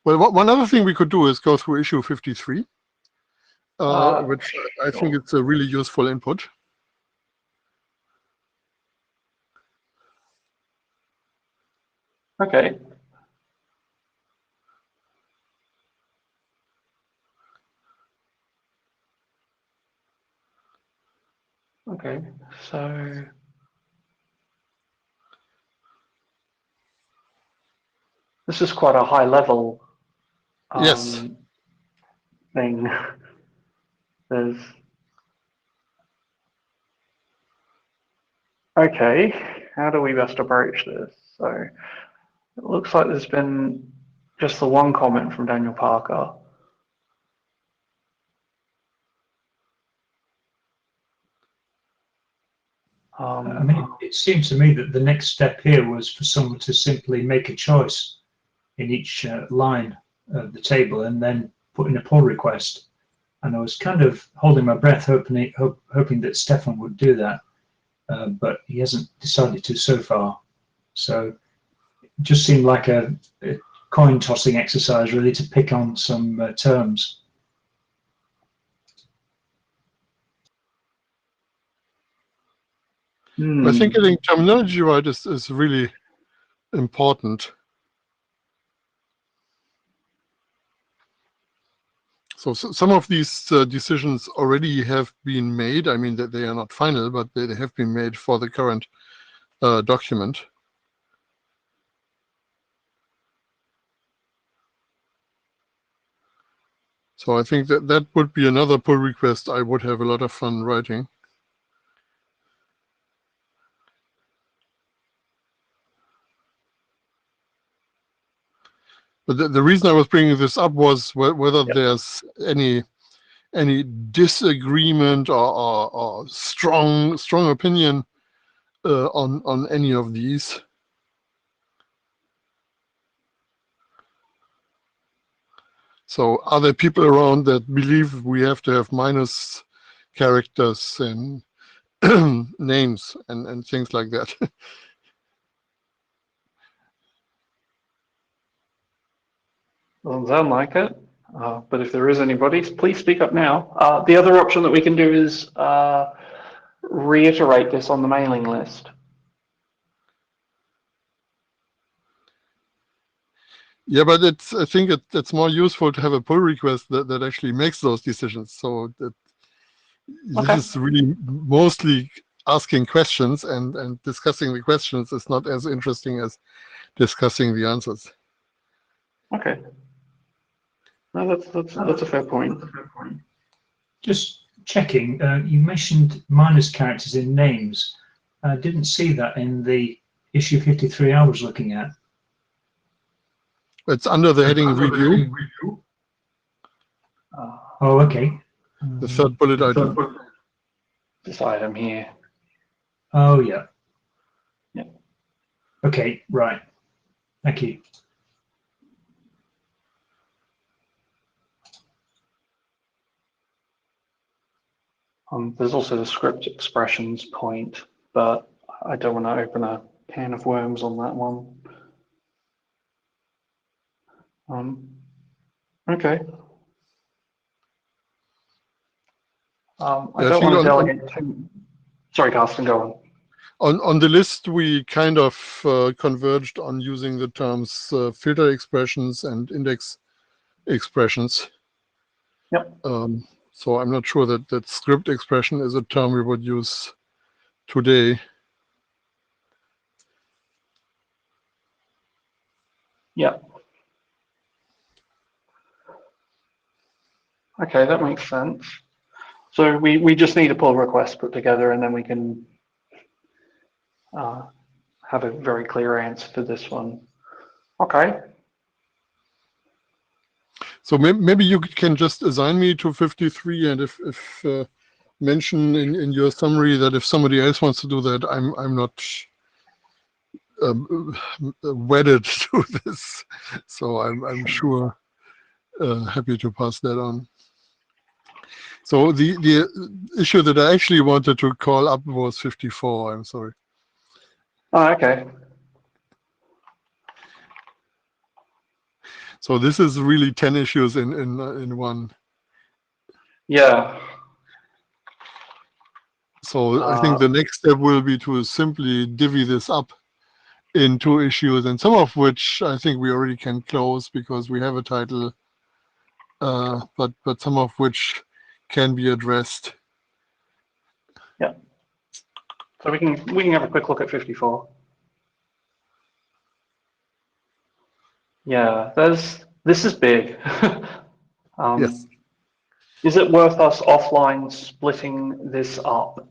one other thing we could do is go through issue 53, which I think it's a really useful input. Okay. Okay, so this is quite a high level Yes. thing. There's okay, how do we best approach this? So it looks like there's been just the one comment from Daniel Parker. I mean, it seems to me that the next step here was for someone to simply make a choice in each line of the table and then put in a pull request. And I was kind of holding my breath, hoping that Stefan would do that, but he hasn't decided to so far. So it just seemed like a coin tossing exercise, really, to pick on some terms. I think getting terminology right is really important. So some of these decisions already have been made. I mean, that they are not final, but they have been made for the current document. So I think that would be another pull request I would have a lot of fun writing. But the reason I was bringing this up was whether there's any disagreement or strong opinion on any of these. So are there people around that believe we have to have minus characters in names and things like that? Doesn't sound like it. But if there is anybody, please speak up now. The other option that we can do is reiterate this on the mailing list. Yeah, but I think it's more useful to have a pull request that actually makes those decisions. So that Okay. this is really mostly asking questions, and discussing the questions is not as interesting as discussing the answers. Okay. No, that's a fair point. Just checking, you mentioned minus characters in names. I didn't see that in the issue 53 I was looking at. It's under the heading review, Oh, okay. the third bullet item. This item here. Oh, yeah. Yeah. Okay, right. Thank you. There's also the script expressions point, but I don't want to open a can of worms on that one. Okay. I Yeah, don't I think want to delegate too. Sorry, Carsten, go on. On the list, we kind of converged on using the terms filter expressions and index expressions. Yep. So I'm not sure that script expression is a term we would use today. Yeah. Okay, that makes sense. So we just need a pull request put together, and then we can have a very clear answer to this one. Okay. So maybe you can just assign me to 53, and if mention in your summary that if somebody else wants to do that, I'm not wedded to this. So I'm sure happy to pass that on. So the issue that I actually wanted to call up was 54. I'm sorry. Oh, okay. So this is really 10 issues in one. Yeah. So I think the next step will be to simply divvy this up in 2 issues, and some of which I think we already can close because we have a title, but some of which can be addressed. Yeah. So we can have a quick look at 54. Yeah, this is big. Yes. Is it worth us offline splitting this up?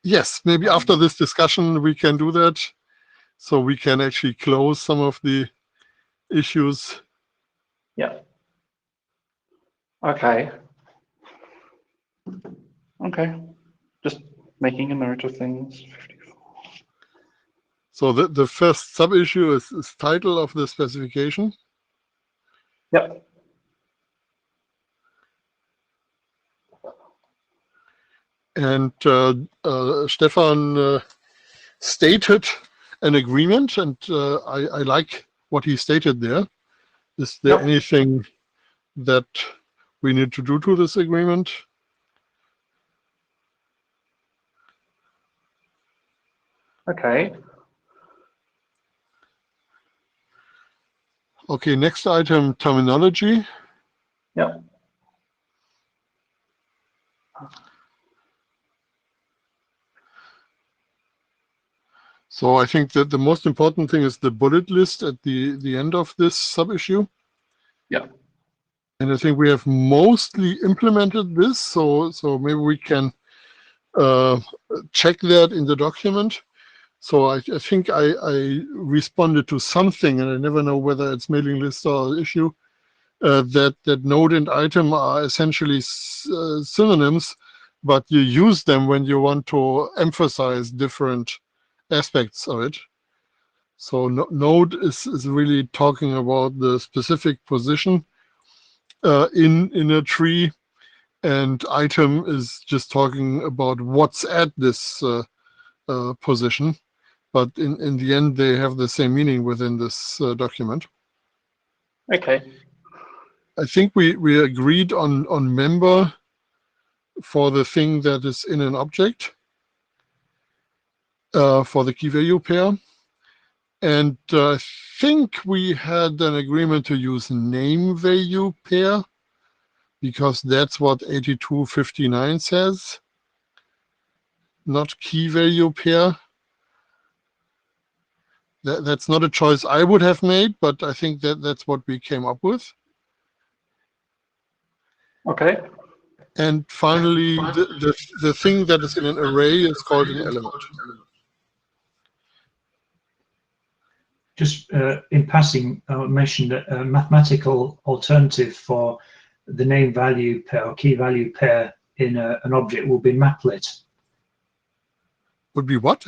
Yes, maybe after this discussion we can do that, so we can actually close some of the issues. Yeah. Okay. Okay. Just making a note of things. 54. So the first sub-issue is title of the specification. Yep. And Stefan stated an agreement, and I like what he stated there. Is there Yep. anything that we need to do to this agreement? Okay. Okay, next item, terminology. Yep. So I think that the most important thing is the bullet list at the end of this sub-issue. Yeah. And I think we have mostly implemented this, so maybe we can check that in the document. So I think I responded to something, and I never know whether it's mailing list or issue, that node and item are essentially synonyms, but you use them when you want to emphasize different aspects of it. So node is really talking about the specific position in a tree, and item is just talking about what's at this position. But in the end, they have the same meaning within this document. Okay. I think we agreed on member for the thing that is in an object for the key value pair. And I think we had an agreement to use name value pair, because that's what 8259 says, not key value pair. That's not a choice I would have made, but I think that's what we came up with. Okay. And finally, the thing that is in an array is called an element. Just in passing, I mentioned that a mathematical alternative for the name value pair or key value pair in an object will be maplet. Would be what?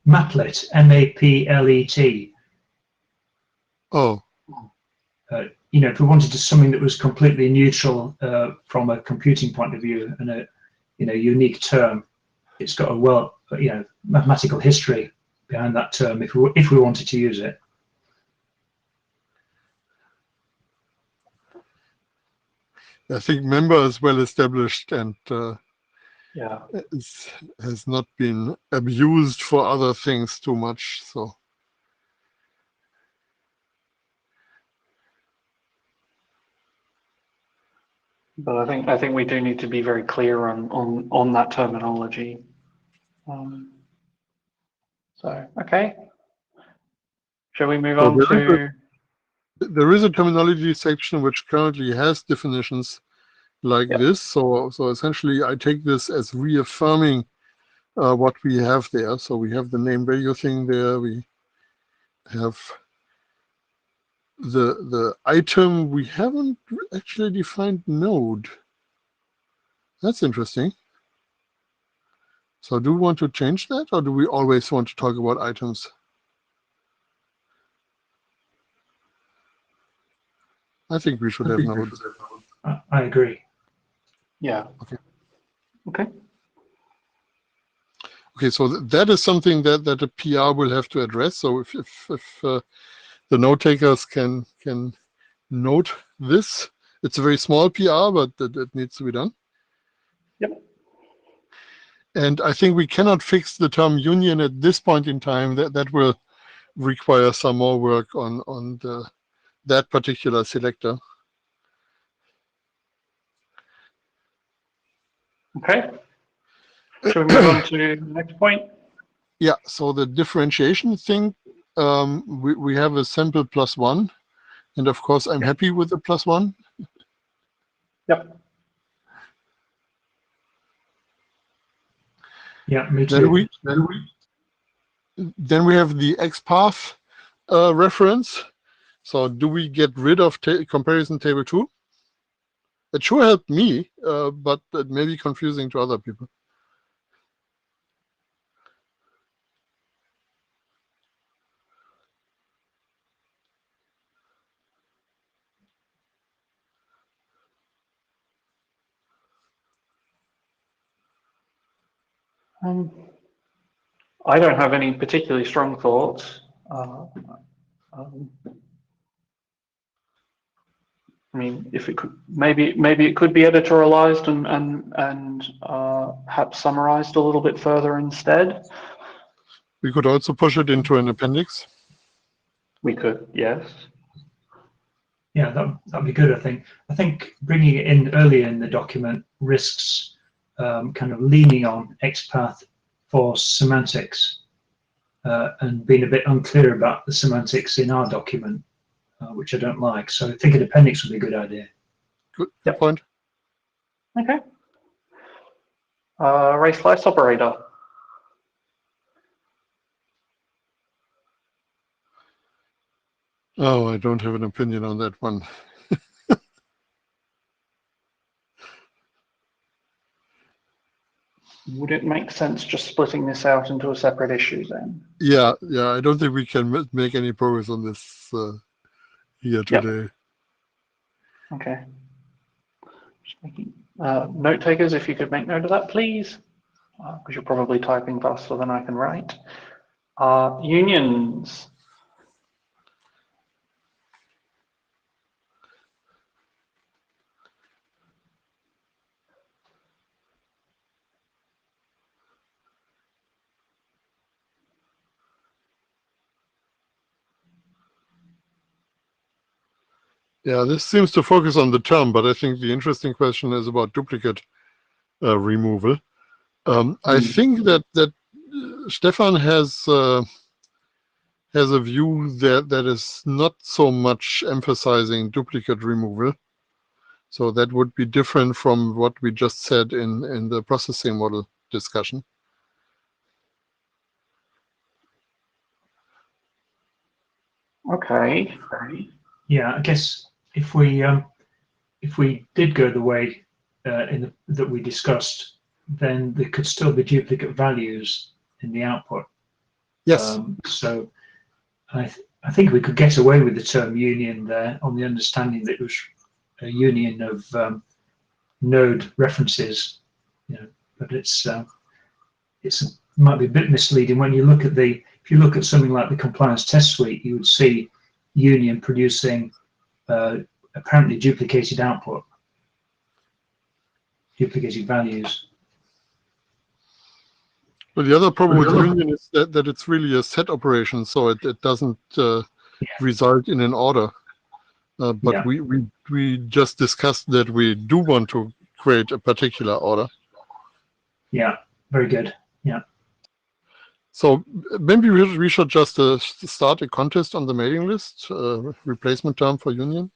Maplet, M-A-P-L-E-T. Oh. You know, if we wanted to something that was completely neutral from a computing point of view and a unique term, it's got a mathematical history behind that term if we wanted to use it. I think member is well established and Yeah. has not been abused for other things too much. So. But I think we do need to be very clear on that terminology. So okay. Shall we move on to? There is a terminology section which currently has definitions like this. So essentially, I take this as reaffirming what we have there. So we have the name value thing there. We have the item. We haven't actually defined node. That's interesting. So do we want to change that, or do we always want to talk about items? I think we should have nodes. I agree. Yeah. Okay. Okay. Okay, so that is something that a PR will have to address. So if the note takers can note this, it's a very small PR, but it needs to be done. Yep. And I think we cannot fix the term union at this point in time. That will require some more work on that particular selector. Okay. Shall we move on to the next point? Yeah, so the differentiation thing, we have a sample +1. And of course, I'm happy with the +1. Yep. Yeah, me too. Then we have the XPath reference. So do we get rid of comparison table 2? It sure helped me, but it may be confusing to other people. I don't have any particularly strong thoughts. I mean, if it could, maybe it could be editorialized and perhaps summarized a little bit further instead. We could also push it into an appendix. We could, yes. Yeah, that'd be good. I think bringing it in earlier in the document risks kind of leaning on XPath for semantics and being a bit unclear about the semantics in our document, which I don't like. So I think an appendix would be a good idea. Good point. Okay. Race slice operator. Oh, I don't have an opinion on that one. Would it make sense just splitting this out into a separate issue then? Yeah, I don't think we can make any progress on this here Yep. today. Okay. Just making, note takers, if you could make note of that, please, because you're probably typing faster than I can write. Unions. Yeah, this seems to focus on the term, but I think the interesting question is about duplicate removal. I think that Stefan has a view that is not so much emphasizing duplicate removal. So that would be different from what we just said in the processing model discussion. Okay. Yeah, I guess if we did go the way that we discussed, then there could still be duplicate values in the output. Yes. So I think we could get away with the term union there on the understanding that it was a union of node references, but it's might be a bit misleading when you look at if you look at something like the compliance test suite, you would see union producing apparently duplicated output, duplicated values. Well, the other problem with union is that it's really a set operation, so it doesn't result in an order. But we just discussed that we do want to create a particular order. Yeah, very good. Yeah. So maybe we should just start a contest on the mailing list, replacement term for union.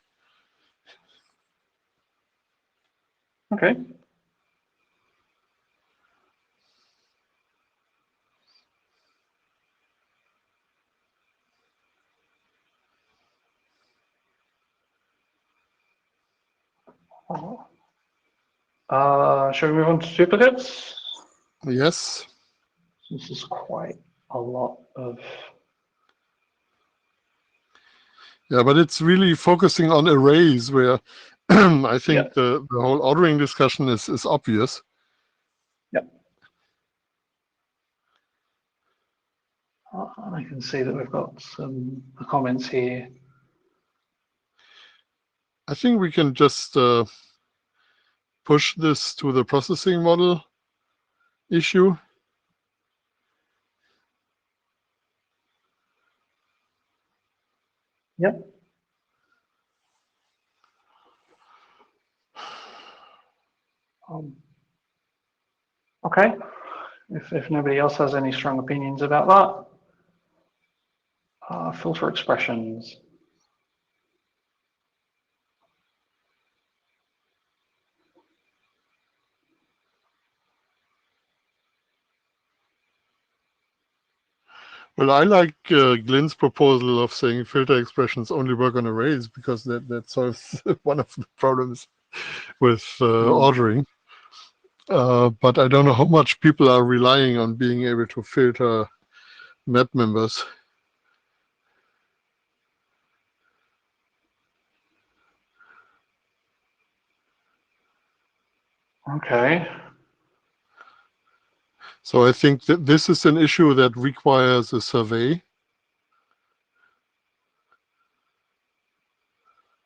Okay. Shall we move on to duplicates? Yes. This is quite a lot of. Yeah, but it's really focusing on arrays where I think the whole ordering discussion is obvious. Yep. I can see that we've got some comments here. I think we can just push this to the processing model issue. Yep. Okay. If nobody else has any strong opinions about that, filter expressions. Well, I like Glenn's proposal of saying filter expressions only work on arrays because that solves one of the problems with ordering. But I don't know how much people are relying on being able to filter map members. Okay. So I think that this is an issue that requires a survey.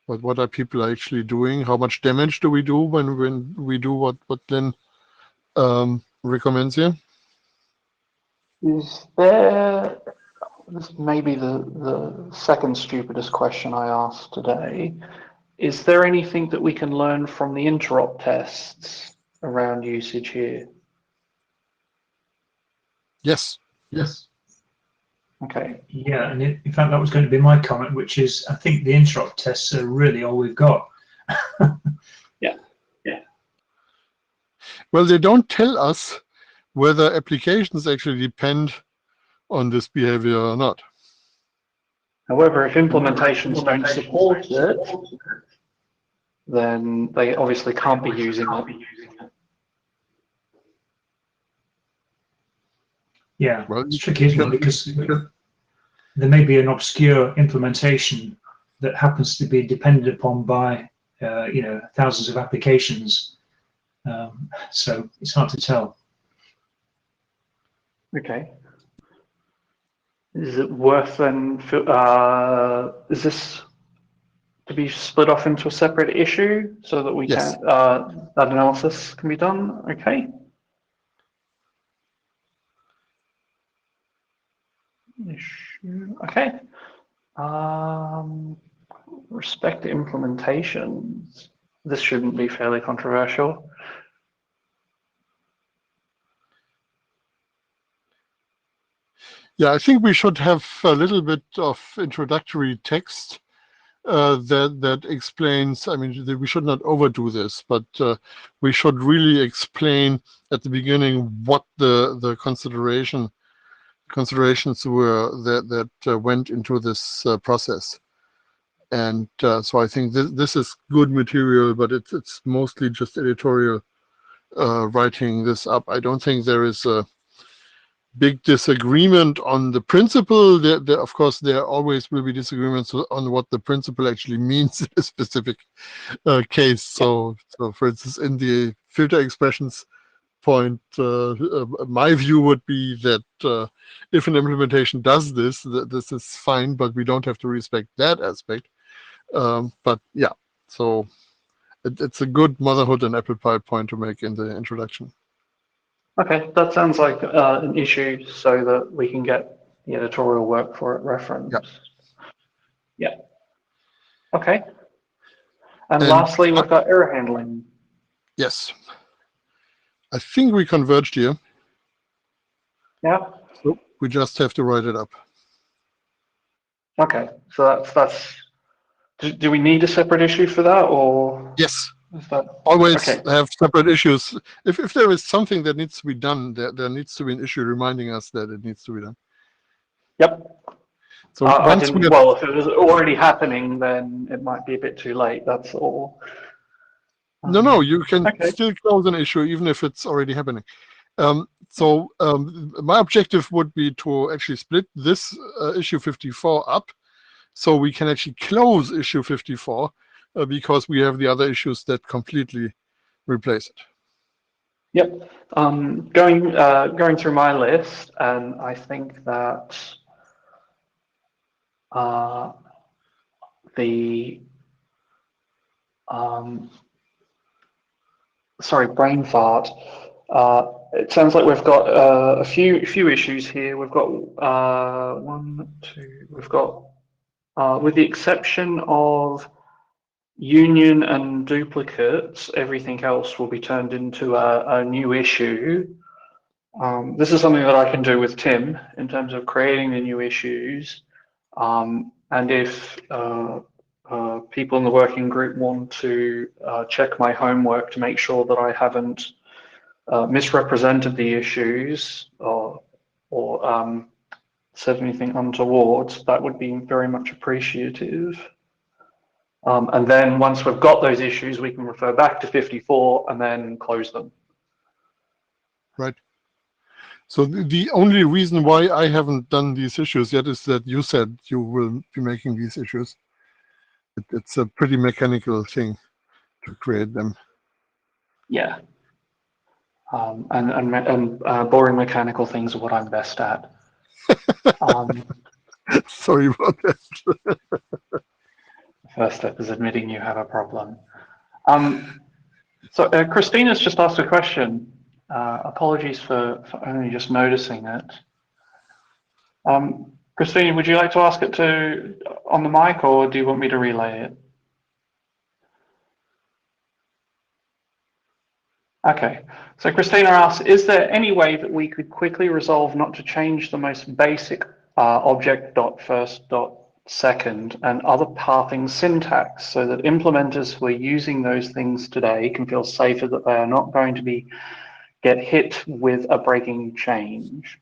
But what are people actually doing? How much damage do we do when we do what Glenn recommends here? Is there, this may be the second stupidest question I asked today. Is there anything that we can learn from the interop tests around usage here? Yes. Yes. Okay. Yeah, and in fact, that was going to be my comment, which is I think the interop tests are really all we've got. Yeah. Well, they don't tell us whether applications actually depend on this behavior or not. However, if implementations don't support it, then they obviously can't be using it. Yeah, Well, it's tricky, isn't it? Because there may be an obscure implementation that happens to be depended upon by thousands of applications. So it's hard to tell. Okay. Is it worth then, is this to be split off into a separate issue so that we yes. can, that analysis can be done? Okay. Issue, okay. Respect to implementations. This shouldn't be fairly controversial. Yeah, I think we should have a little bit of introductory text that explains. I mean, we should not overdo this, but we should really explain at the beginning what the considerations were that went into this process. And so I think this is good material, but it's mostly just editorial writing this up. I don't think there is a big disagreement on the principle. Of course, there always will be disagreements on what the principle actually means in a specific case. So for instance, in the filter expressions point, my view would be that if an implementation does this, this is fine, but we don't have to respect that aspect. But yeah, so it's a good motherhood and apple pie point to make in the introduction. Okay, that sounds like an issue so that we can get the editorial work for it referenced. Yeah. Okay. And lastly, we've got error handling. Yes. I think we converged here. Yeah. So we just have to write it up. Okay, so that's. Do we need a separate issue for that, or? Yes. Is that always okay? Have separate issues. If there is something that needs to be done, there needs to be an issue reminding us that it needs to be done. Yep. So I once didn't, well, if it was already happening, then it might be a bit too late. That's all. no, you can Okay. still close an issue even if it's already happening. My objective would be to actually split this issue 54 up, so we can actually close issue 54 because we have the other issues that completely replace it. Yep. Going through my list, and I think that sorry, brain fart. It sounds like we've got a few issues here. We've got one, two. We've got, with the exception of union and duplicates, everything else will be turned into a new issue. This is something that I can do with Tim in terms of creating the new issues. And if people in the working group want to check my homework to make sure that I haven't misrepresented the issues or said anything untoward, that would be very much appreciative. And then once we've got those issues, we can refer back to 54 and then close them. Right. So the only reason why I haven't done these issues yet is that you said you will be making these issues. It's a pretty mechanical thing to create them. Yeah. And boring mechanical things are what I'm best at. Sorry about that. First step is admitting you have a problem. So Christina's just asked a question. Apologies for only just noticing it. Christina, would you like to ask it on the mic, or do you want me to relay it? Okay, so Christina asks, is there any way that we could quickly resolve not to change the most basic object.first.second and other pathing syntax so that implementers who are using those things today can feel safer that they are not going to get hit with a breaking change?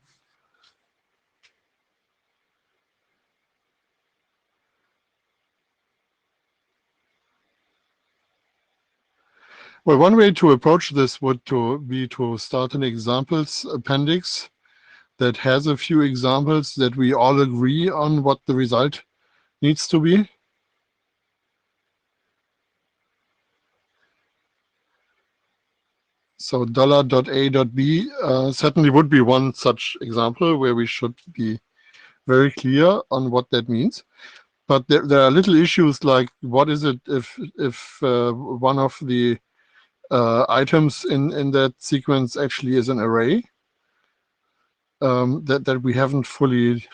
Well, one way to approach this would be to start an examples appendix that has a few examples that we all agree on what the result needs to be? So $.A.B certainly would be one such example where we should be very clear on what that means. But there are little issues like, what is it if one of the items in that sequence actually is an array that we haven't fully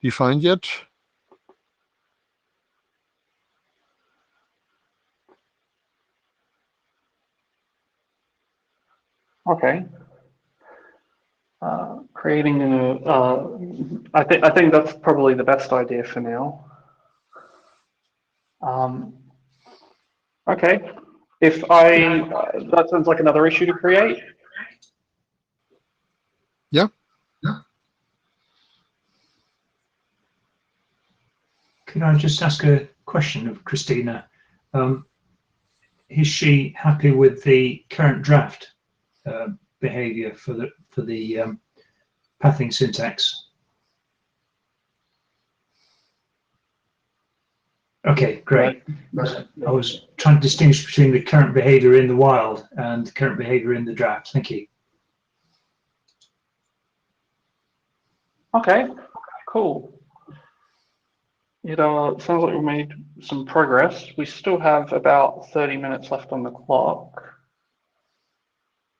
defined yet? Okay. Creating a, I think that's probably the best idea for now. Okay. If that sounds like another issue to create. Yeah. Can I just ask a question of Christina? Is she happy with the current draft behavior for the pathing syntax? Okay, great. I was trying to distinguish between the current behavior in the wild and the current behavior in the draft. Thank you. Okay, cool. It sounds like we made some progress. We still have about 30 minutes left on the clock.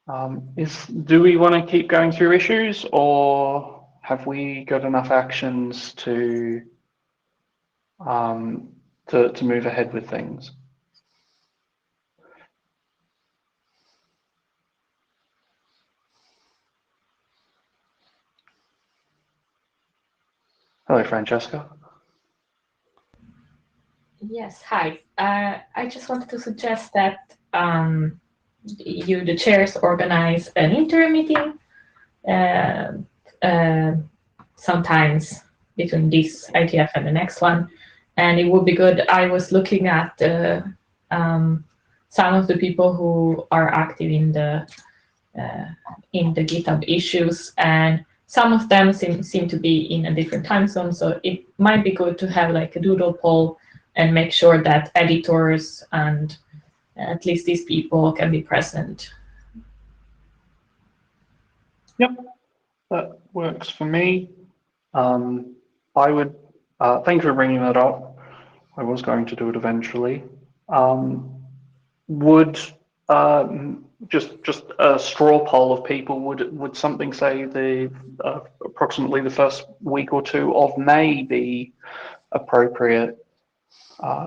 Do we want to keep going through issues, or have we got enough actions to move ahead with things? Hello, Francesca. Yes, hi. I just wanted to suggest that you, the chairs, organize an interim meeting sometimes between this IETF and the next one. And it would be good. I was looking at some of the people who are active in the GitHub issues, and some of them seem to be in a different time zone. So it might be good to have like a doodle poll and make sure that editors and at least these people can be present. Yep, that works for me. I would thank you for bringing that up. I was going to do it eventually. Would just a straw poll of people, would something say the approximately the first week or two of May be appropriate?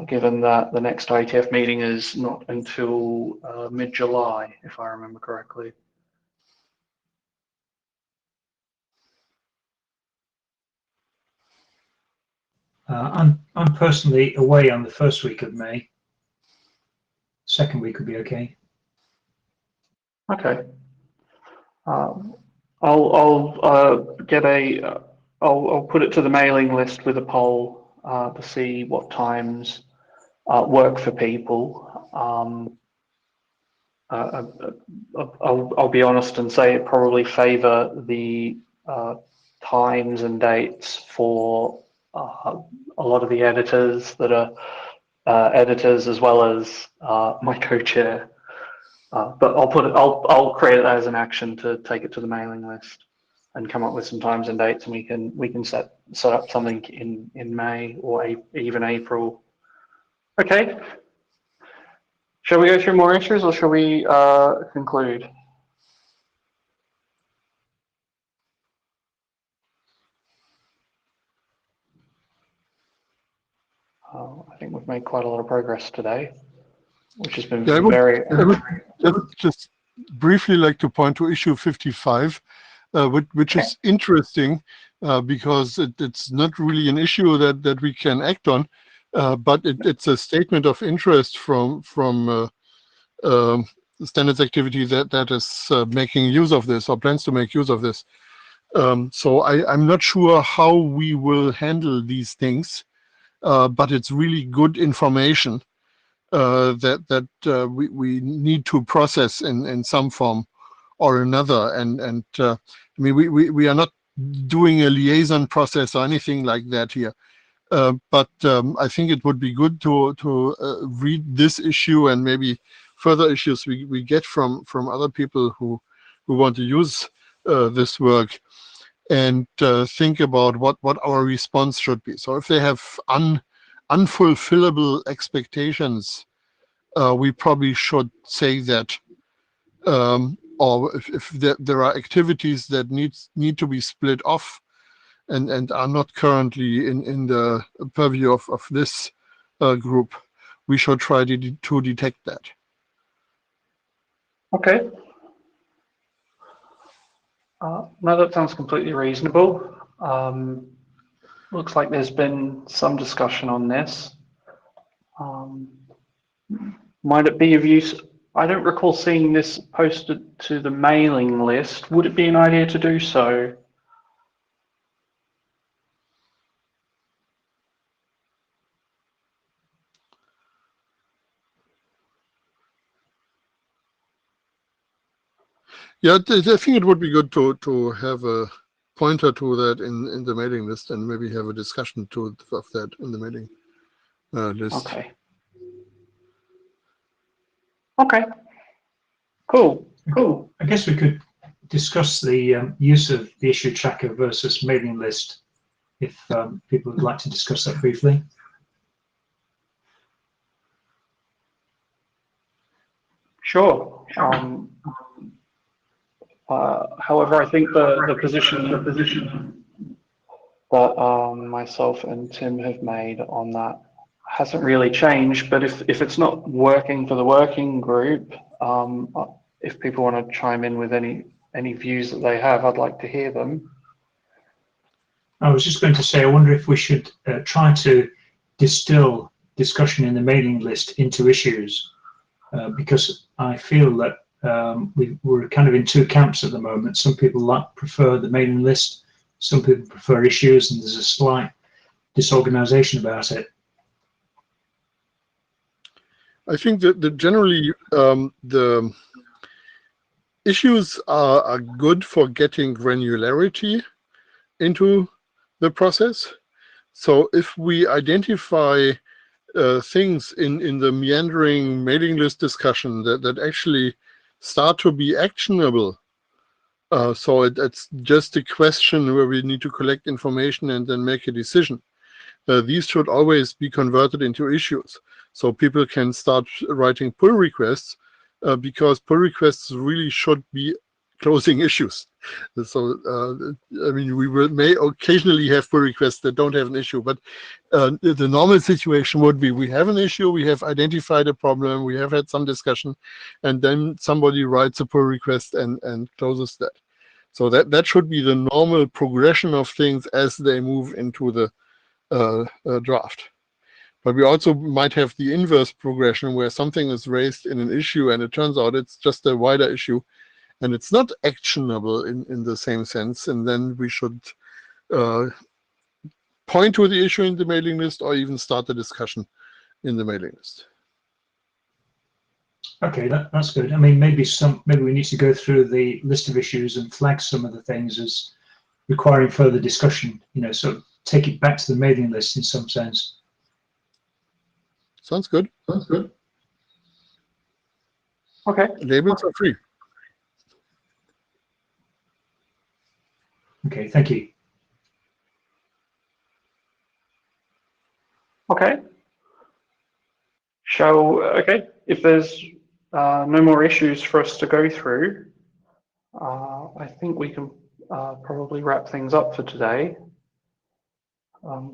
Given that the next IETF meeting is not until mid-July, if I remember correctly. I'm personally away on the first week of May. Second week would be okay. Okay. I'll get a. I'll put it to the mailing list with a poll to see what times work for people. I'll be honest and say it probably favour the times and dates for a lot of the editors that are editors, as well as my co-chair. But I'll create it as an action to take it to the mailing list and come up with some times and dates, and we can set up something in May or even April. Okay. Shall we go through more issues, or shall we conclude? I think we've made quite a lot of progress today, which has been very. I would just briefly like to point to issue 55, which is interesting because it's not really an issue that we can act on, but it's a statement of interest from standards activity that is making use of this or plans to make use of this. So I'm not sure how we will handle these things, but it's really good information that we need to process in some form or another. And I mean, we are not doing a liaison process or anything like that here. But I think it would be good to read this issue and maybe further issues we get from other people who want to use this work, and think about what our response should be. So if they have unfulfillable expectations, we probably should say that. Or if there are activities that need to be split off and are not currently in the purview of this group, we should try to detect that. Okay. No, that sounds completely reasonable. Looks like there's been some discussion on this. Might it be of use? I don't recall seeing this posted to the mailing list. Would it be an idea to do so? Yeah, I think it would be good to have a pointer to that in the mailing list, and maybe have a discussion of that in the mailing list. Okay. Okay. Cool. Cool. I guess we could discuss the use of the issue tracker versus mailing list, if people would like to discuss that briefly. Sure. However, I think the position that myself and Tim have made on that hasn't really changed. But if it's not working for the working group, if people want to chime in with any views that they have, I'd like to hear them. I was just going to say, I wonder if we should try to distill discussion in the mailing list into issues, because I feel that we're kind of in two camps at the moment. Some people prefer the mailing list, some people prefer issues, and there's a slight disorganization about it. I think that generally the issues are good for getting granularity into the process. So if we identify things in the meandering mailing list discussion that actually start to be actionable, so it's just a question where we need to collect information and then make a decision. These should always be converted into issues, so people can start writing pull requests, because pull requests really should be closing issues. So I mean, we may occasionally have pull requests that don't have an issue, but the normal situation would be we have an issue, we have identified a problem, we have had some discussion, and then somebody writes a pull request and closes that. So that should be the normal progression of things as they move into the draft. But we also might have the inverse progression where something is raised in an issue and it turns out it's just a wider issue and it's not actionable in the same sense, and then we should point to the issue in the mailing list or even start the discussion in the mailing list. Okay, that's good. I mean, maybe we need to go through the list of issues and flag some of the things as requiring further discussion, so take it back to the mailing list in some sense. Sounds good. Sounds good. Okay. Labels are free. Okay, thank you. Okay. Okay, if there's no more issues for us to go through, I think we can probably wrap things up for today.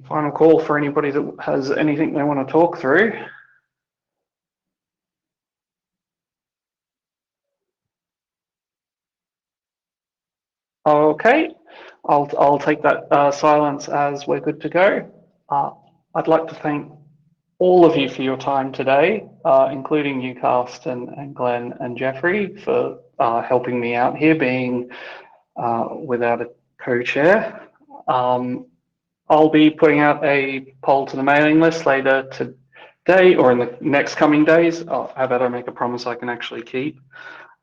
Final call for anybody that has anything they want to talk through. Okay, I'll take that silence as we're good to go. I'd like to thank all of you for your time today, including you, Karsten and Glenn and Jeffrey, for helping me out here, being without a co-chair. I'll be putting out a poll to the mailing list later today or in the next coming days. How about I make a promise I can actually keep?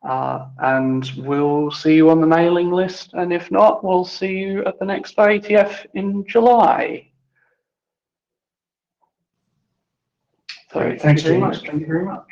And we'll see you on the mailing list. And if not, we'll see you at the next IETF in July. So Great. thank you Thanks, very James. much. Thank you very much.